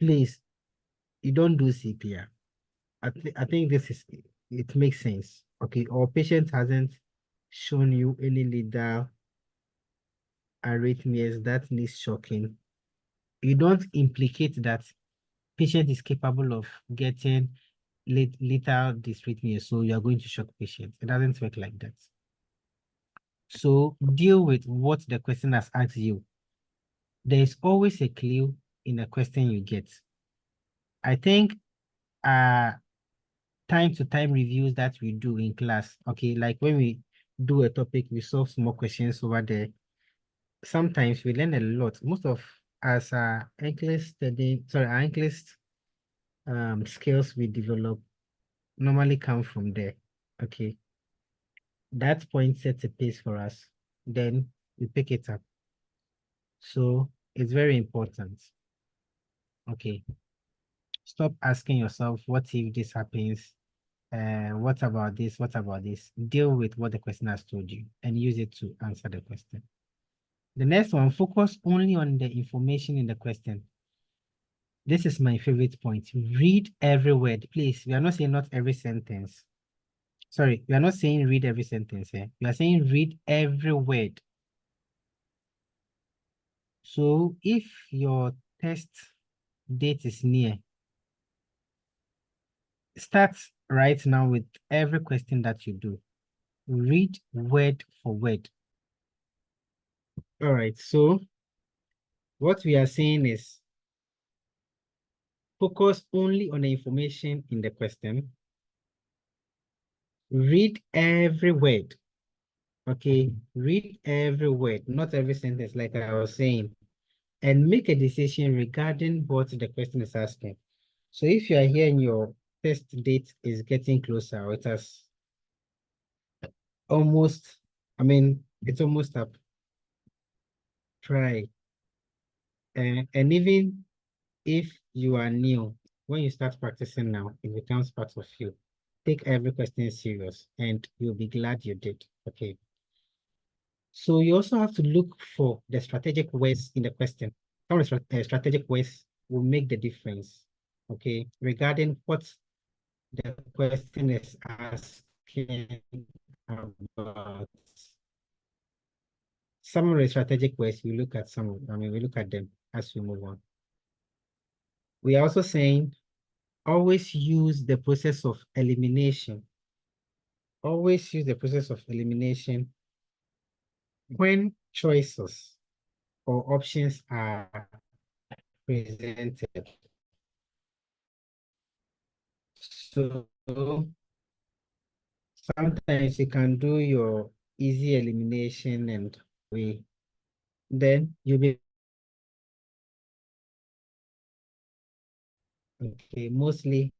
please, you don't do CPR. I think this is, it makes sense. Okay, or patient hasn't shown you any lethal arrhythmias that needs shocking. You don't implicate that patient is capable of getting lethal dysrhythmia, so you are going to shock patient. It doesn't work like that. So deal with what the question has asked you. There is always a clue in a question you get. I think time to time reviews that we do in class, okay, like when we do a topic, we solve small questions over there. Sometimes we learn a lot. Most of us our English skills we develop normally come from there. Okay. That point sets a pace for us. Then we pick it up. So it's very important. Okay. Stop asking yourself, what if this happens? What about this? What about this? Deal with what the question has told you and use it to answer the question. The next one, focus only on the information in the question. This is my favorite point. Read every word. Please, we are not saying not every sentence. Sorry, we are not saying read every sentence here. We are saying read every word. So if your test date is near, start right now with every question that you do. Read word for word. All right, so what we are saying is focus only on the information in the question. Read every word. Okay, read every word, not every sentence, like I was saying, and make a decision regarding what the question is asking. So if you are here and your test date is getting closer, or it has almost, it's almost up, try. And even if you are new, when you start practicing now, it becomes part of you. Take every question serious and you'll be glad you did. Okay. So you also have to look for the strategic words in the question. Some of the strategic words will make the difference. Okay. Regarding what the question is asking about. Some of the strategic ways we look at we look at them as we move on. We are also saying always use the process of elimination. Always use the process of elimination when choices or options are presented. So sometimes you can do your easy elimination and then you'll be okay, mostly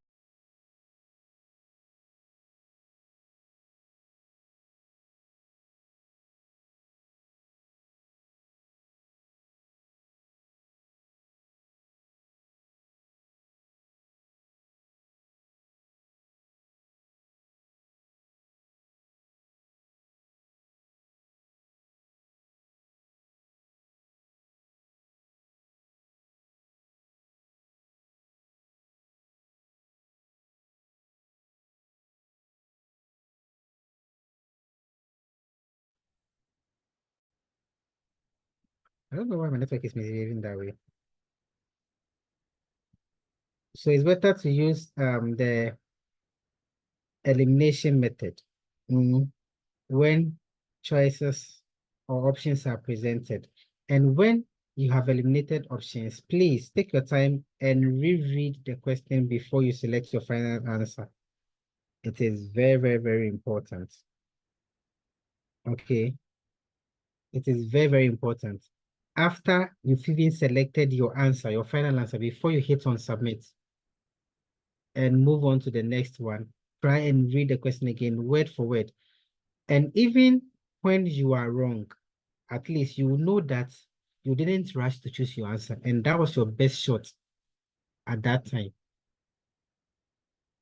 I don't know why my network is misbehaving that way. So it's better to use the elimination method when choices or options are presented. And when you have eliminated options, please take your time and reread the question before you select your final answer. It is very, very, very important. Okay. It is very, very important. After you've even selected your answer, your final answer, before you hit on submit and move on to the next one, try and read the question again, word for word. And even when you are wrong, at least you will know that you didn't rush to choose your answer, and that was your best shot at that time.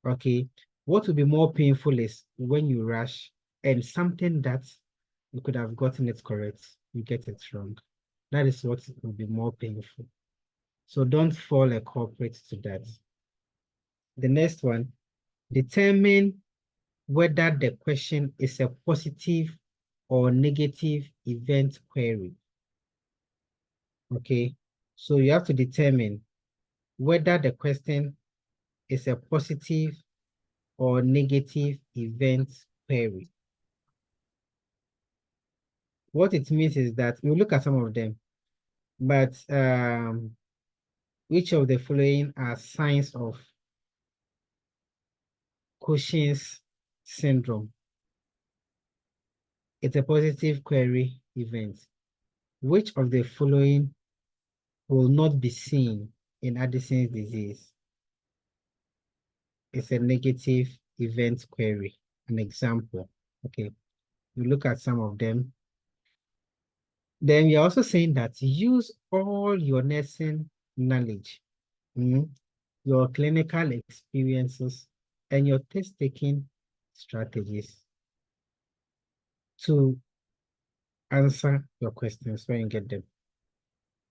Okay. What will be more painful is when you rush and something that you could have gotten it correct, you get it wrong. That is what will be more painful. So don't fall a culprit to that. The next one, determine whether the question is a positive or negative event query. Okay, so you have to determine whether the question is a positive or negative event query. What it means is that you look at some of them, but which of the following are signs of Cushing's syndrome? It's a positive query event. Which of the following will not be seen in Addison's disease? It's a negative event query. An example. Okay, you look at some of them. Then we are also saying that use all your nursing knowledge, your clinical experiences, and your test-taking strategies to answer your questions when you get them.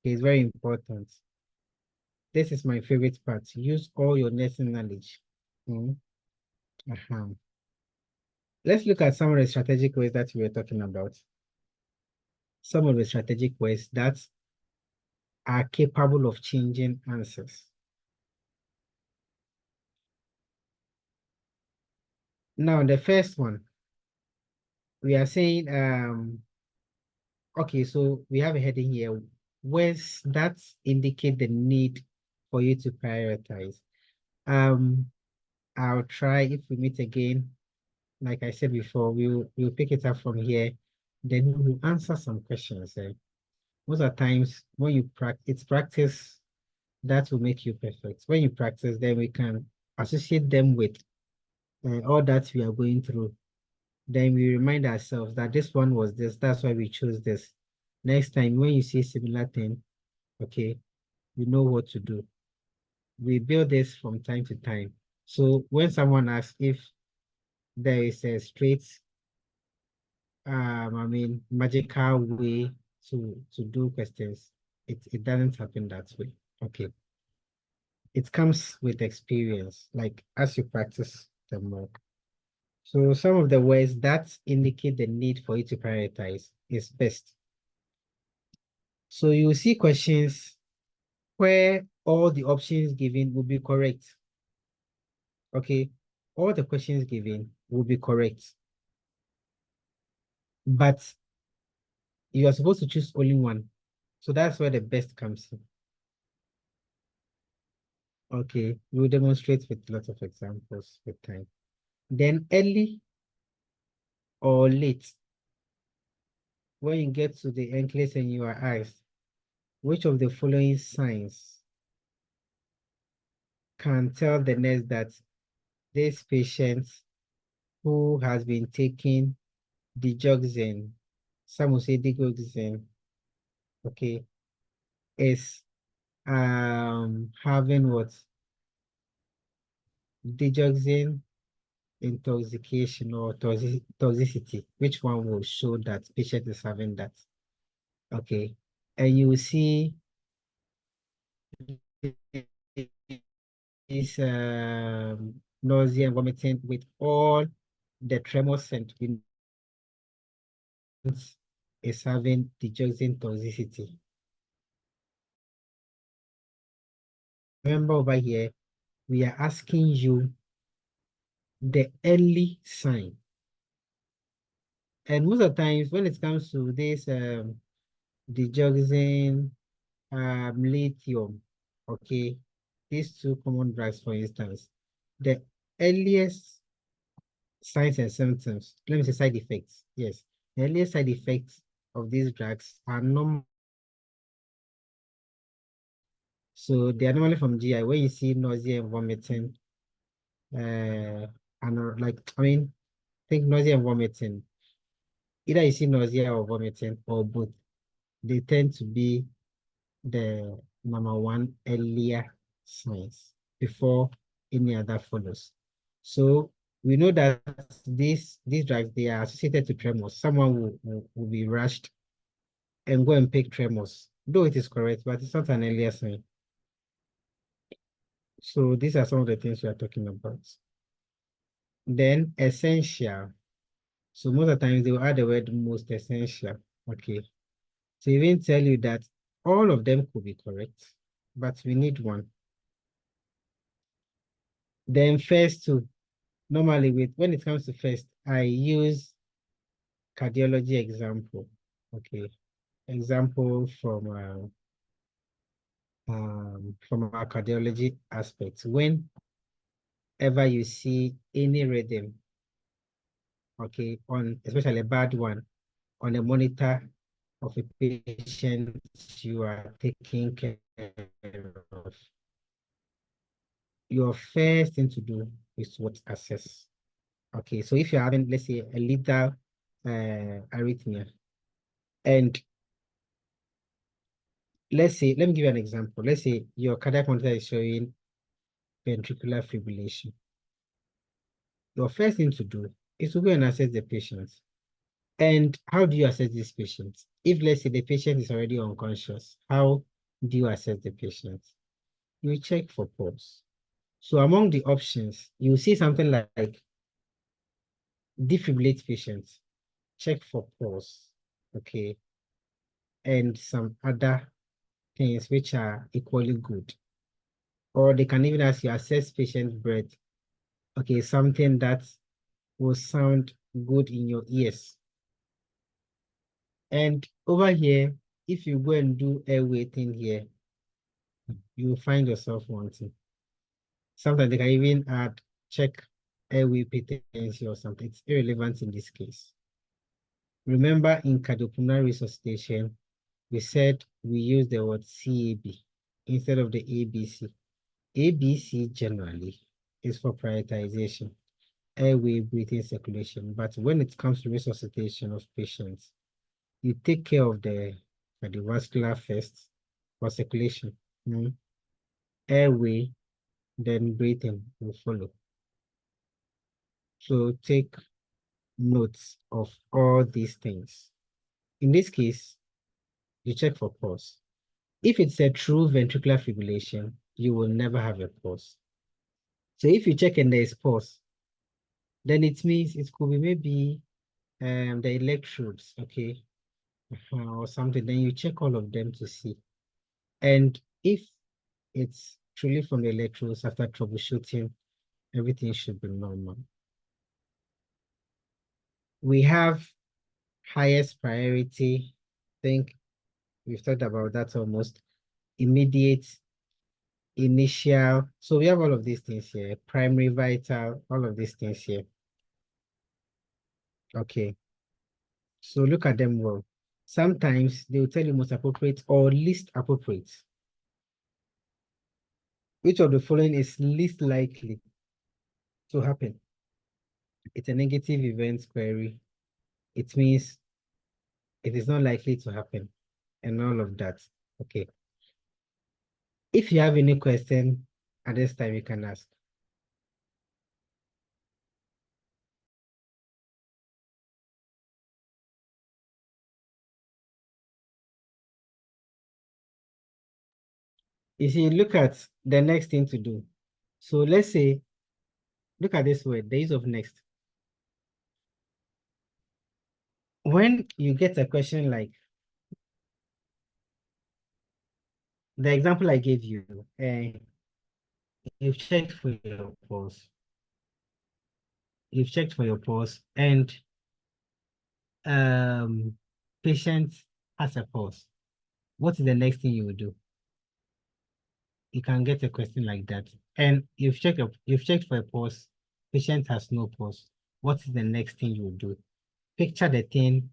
It's very important. This is my favorite part. Use all your nursing knowledge. Let's look at some of the strategic ways that we were talking about. Some of the strategic ways that are capable of changing answers. Now, the first one, we are saying, okay, so we have a heading here. Words that indicate the need for you to prioritize. I'll try, if we meet again, like I said before, we'll pick it up from here. Then we'll answer some questions. Most of the times when you practice that will make you perfect. When you practice, then we can associate them with all that we are going through. Then we remind ourselves that this one was this, that's why we chose this. Next time, when you see similar thing, okay, you know what to do. We build this from time to time. So when someone asks if there is a straight, magical way to do questions, it doesn't happen that way. Okay. It comes with experience, like as you practice the more. So some of the words that indicate the need for you to prioritize is best. So you will see questions where all the options given will be correct. Okay, all the questions given will be correct. But you are supposed to choose only one. So that's where the best comes in. Okay, we'll demonstrate with lots of examples with time. Then early or late. When you get to the NCLEX and you are asked, which of the following signs can tell the nurse that this patient who has been taking digoxin, some will say digoxin, okay, is having what? Digoxin intoxication or toxicity. Which one will show that patient is having that? Okay, and you will see is nausea and vomiting with all the tremors and is having digoxin toxicity. remember over here, we are asking you the early sign. And most of the times when it comes to this digoxin, lithium, okay, these two common drugs, for instance, the earliest signs and symptoms, let me say side effects, yes, the earliest side effects of these drugs are normal. So they are normally from GI. When you see nausea and vomiting, and like, I mean, think nausea and vomiting, either you see nausea or vomiting or both, they tend to be the number one earlier signs before any other follows. So we know that these drugs, they are associated to tremors. Someone will be rushed and go and pick tremors, though it is correct, but it's not an earlier sign. So these are some of the things we are talking about. Then essential. So most of the times they will add the word most essential. Okay. So even tell you that all of them could be correct, but we need one. Then first two. Normally when it comes to first, I use cardiology example. Okay. Example from our cardiology aspect. Whenever you see any rhythm, okay, on especially a bad one, on a monitor of a patient you are taking care of, your first thing to do is what assess. Okay, so if you're having, let's say, a lethal arrhythmia, and let's say, let me give you an example. Let's say your cardiac monitor is showing ventricular fibrillation. Your first thing to do is to go and assess the patient. And how do you assess this patient? If, let's say, the patient is already unconscious, how do you assess the patient? You check for pulse. So among the options, you see something like defibrillate patients, check for pulse, okay, and some other things which are equally good. Or they can even ask you assess patient breath, okay, something that will sound good in your ears. And over here, if you go and do airway thing here, you will find yourself wanting. Sometimes they can even add check airway patency or something. It's irrelevant in this case. Remember, in cardiopulmonary resuscitation, we said we use the word CAB instead of the ABC. ABC generally is for prioritization, airway, breathing, circulation. But when it comes to resuscitation of patients, you take care of the cardiovascular first for circulation, airway, then breathing will follow. So take notes of all these things. In this case, you check for pulse. If it's a true ventricular fibrillation, you will never have a pulse. So if you check and there is pulse, then it means it could be maybe the electrodes, okay, or something. Then you check all of them to see. And if it's truly from the electrodes, after troubleshooting, everything should be normal. We have highest priority. I think we've talked about that almost. Immediate, initial. So we have all of these things here. Primary, vital, all of these things here. Okay. So look at them well. Sometimes they will tell you most appropriate or least appropriate. Which of the following is least likely to happen? It's a negative event query. It means it is not likely to happen and all of that. Okay. If you have any question at this time, you can ask. If you look at the next thing to do. So let's say, look at this word, the use of next. When you get a question like the example I gave you, you've checked for your pulse. You've checked for your pulse, and patient has a pulse. What is the next thing you will do? You can get a question like that. And you've checked for a pulse. Patient has no pulse. What is the next thing you will do? Picture the thing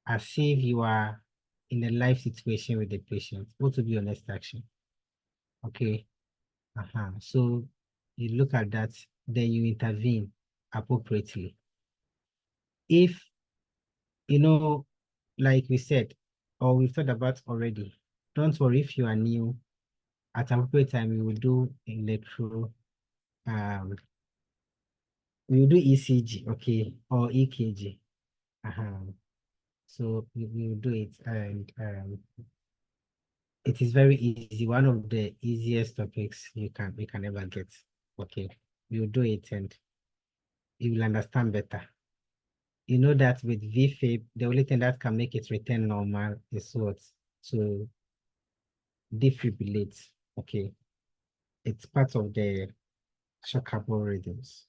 as if you are in a life situation with the patient. What would be your next action? Okay. So you look at that, then you intervene appropriately. If, like we said, or we've thought about already, don't worry if you are new. At appropriate time, we will do electro, we will do ECG, okay, or EKG. So we will do it, and it is very easy. One of the easiest topics we can ever get. Okay, we will do it, and you will understand better. You know that with VFib, the only thing that can make it return normal is what? To defibrillate. Okay, it's part of the shockable rhythms.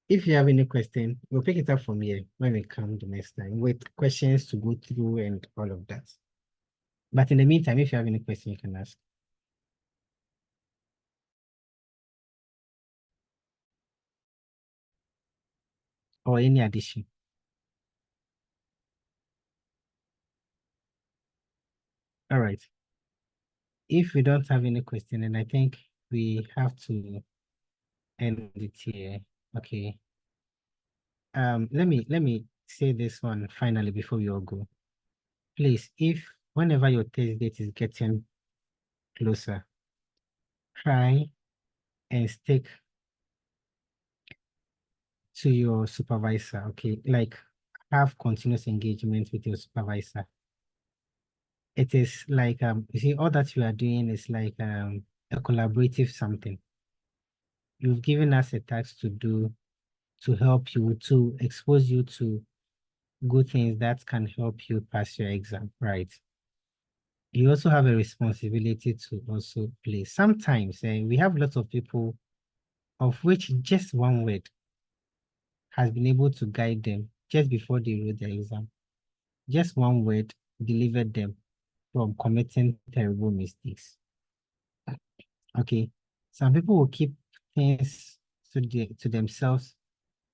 If you have any question, we'll pick it up from here when we come the next time with questions to go through and all of that. But in the meantime, if you have any question, you can ask. Or any addition. All right. If we don't have any question, then I think we have to end it here. Okay. Let me say this one finally before we all go. Please, if whenever your test date is getting closer, try and stick to your supervisor. Okay, like have continuous engagement with your supervisor. It is like you see, all that you are doing is like a collaborative something. You've given us a task to do to help you, to expose you to good things that can help you pass your exam, right? You also have a responsibility to also play. Sometimes we have lots of people of which just one word has been able to guide them just before they wrote the exam. Just one word delivered them from committing terrible mistakes. Okay, some people will keep things to themselves,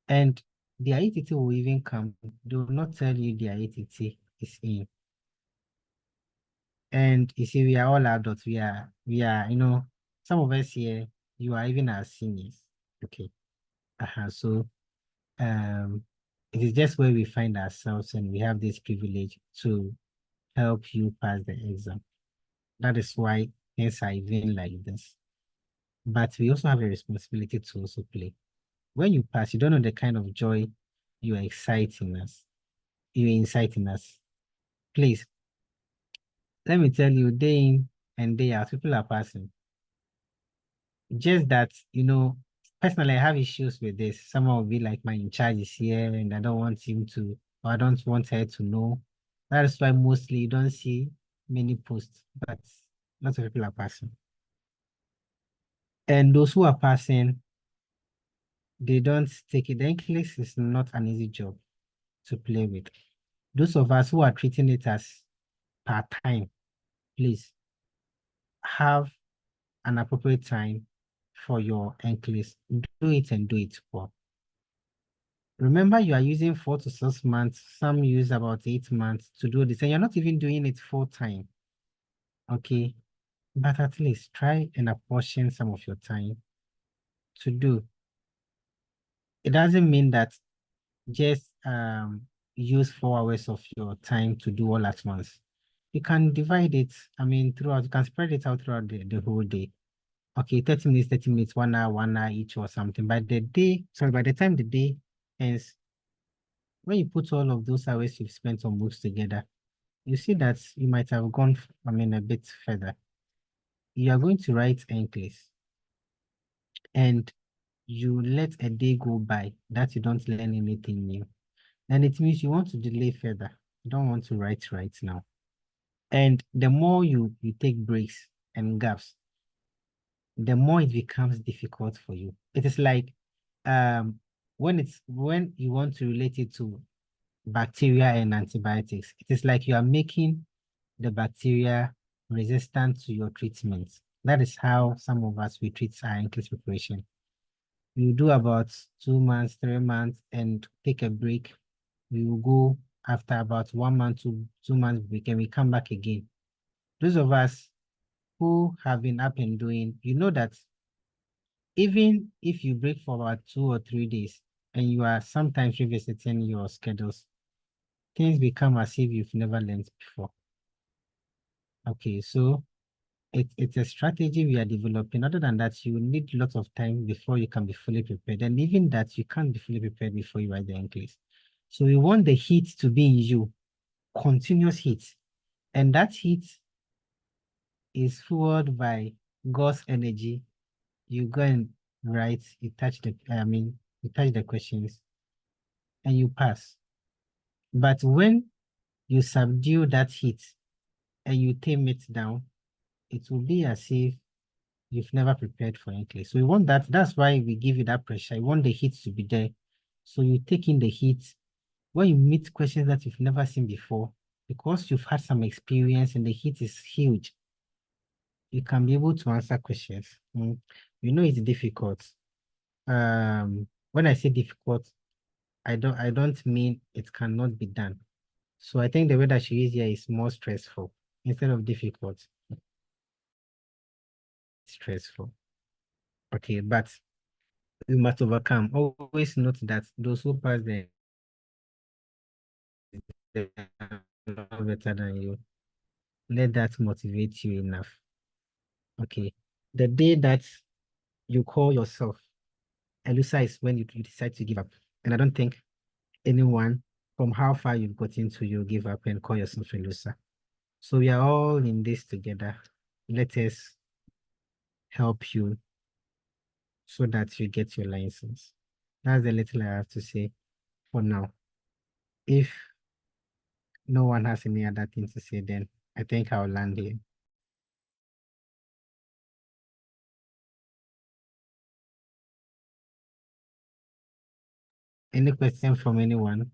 and their ATT will even come. They will not tell you their ATT is in. And you see, we are all adults. We are, some of us here, you are even our seniors. Okay. So it is just where we find ourselves, and we have this privilege to help you pass the exam. That is why things are even like this. But we also have a responsibility to also play. When you pass, you don't know the kind of joy you are exciting us. You're inciting us. Please, let me tell you, day in and day out, people are passing. Just that, personally, I have issues with this. Someone will be like, my in charge is here, and I don't want him to, or I don't want her to know. That is why mostly you don't see many posts, but lots of people are passing. And those who are passing, they don't take it. The NCLEX is not an easy job to play with. Those of us who are treating it as part-time, please have an appropriate time for your NCLEX. Do it and do it well. Remember, you are using 4 to 6 months. Some use about 8 months to do this, and you're not even doing it full time. Okay, but at least try and apportion some of your time to do. It doesn't mean that just use 4 hours of your time to do all at once. You can divide it, throughout, you can spread it out throughout the whole day. Okay, 30 minutes, 1 hour, 1 hour each or something. By the time the day ends, when you put all of those hours you've spent on books together, you see that you might have gone, a bit further. You are going to write NCLEX, and you let a day go by that you don't learn anything new. And it means you want to delay further. You don't want to write right now. And the more you take breaks and gaps, the more it becomes difficult for you. It is like when you want to relate it to bacteria and antibiotics, it is like you are making the bacteria resistant to your treatment. That is how some of us we treat our NCLEX preparation. You do about 2 months, 3 months, and take a break. We will go after about 1 month to 2 months break, and we come back again. Those of us who have been up and doing, you know that even if you break for about 2 or 3 days and you are sometimes revisiting your schedules, things become as if you've never learned before. Okay, so it's a strategy we are developing. Other than that, you need lots of time before you can be fully prepared. And even that, you can't be fully prepared before you write the NCLEX. So we want the heat to be in you, continuous heat. And that heat is fueled by God's energy. You go and write, you touch the questions and you pass. But when you subdue that heat and you tame it down, it will be as if you've never prepared for NCLEX. So we want that. That's why we give you that pressure. We want the heat to be there. So you take in the heat. When you meet questions that you've never seen before, because you've had some experience and the heat is huge, you can be able to answer questions. You know it's difficult. When I say difficult, I don't mean it cannot be done. So I think the word that she used here is more stressful instead of difficult. Stressful. Okay, but we must overcome. Always note that those who pass the are better than you. Let that motivate you enough. Okay. The day that you call yourself Elusa is when you decide to give up. And I don't think anyone from how far you've gotten to you give up and call yourself Elusa. So we are all in this together. Let us help you so that you get your license. That's the little I have to say for now. If no one has any other thing to say, then I think I'll land here. Any question from anyone?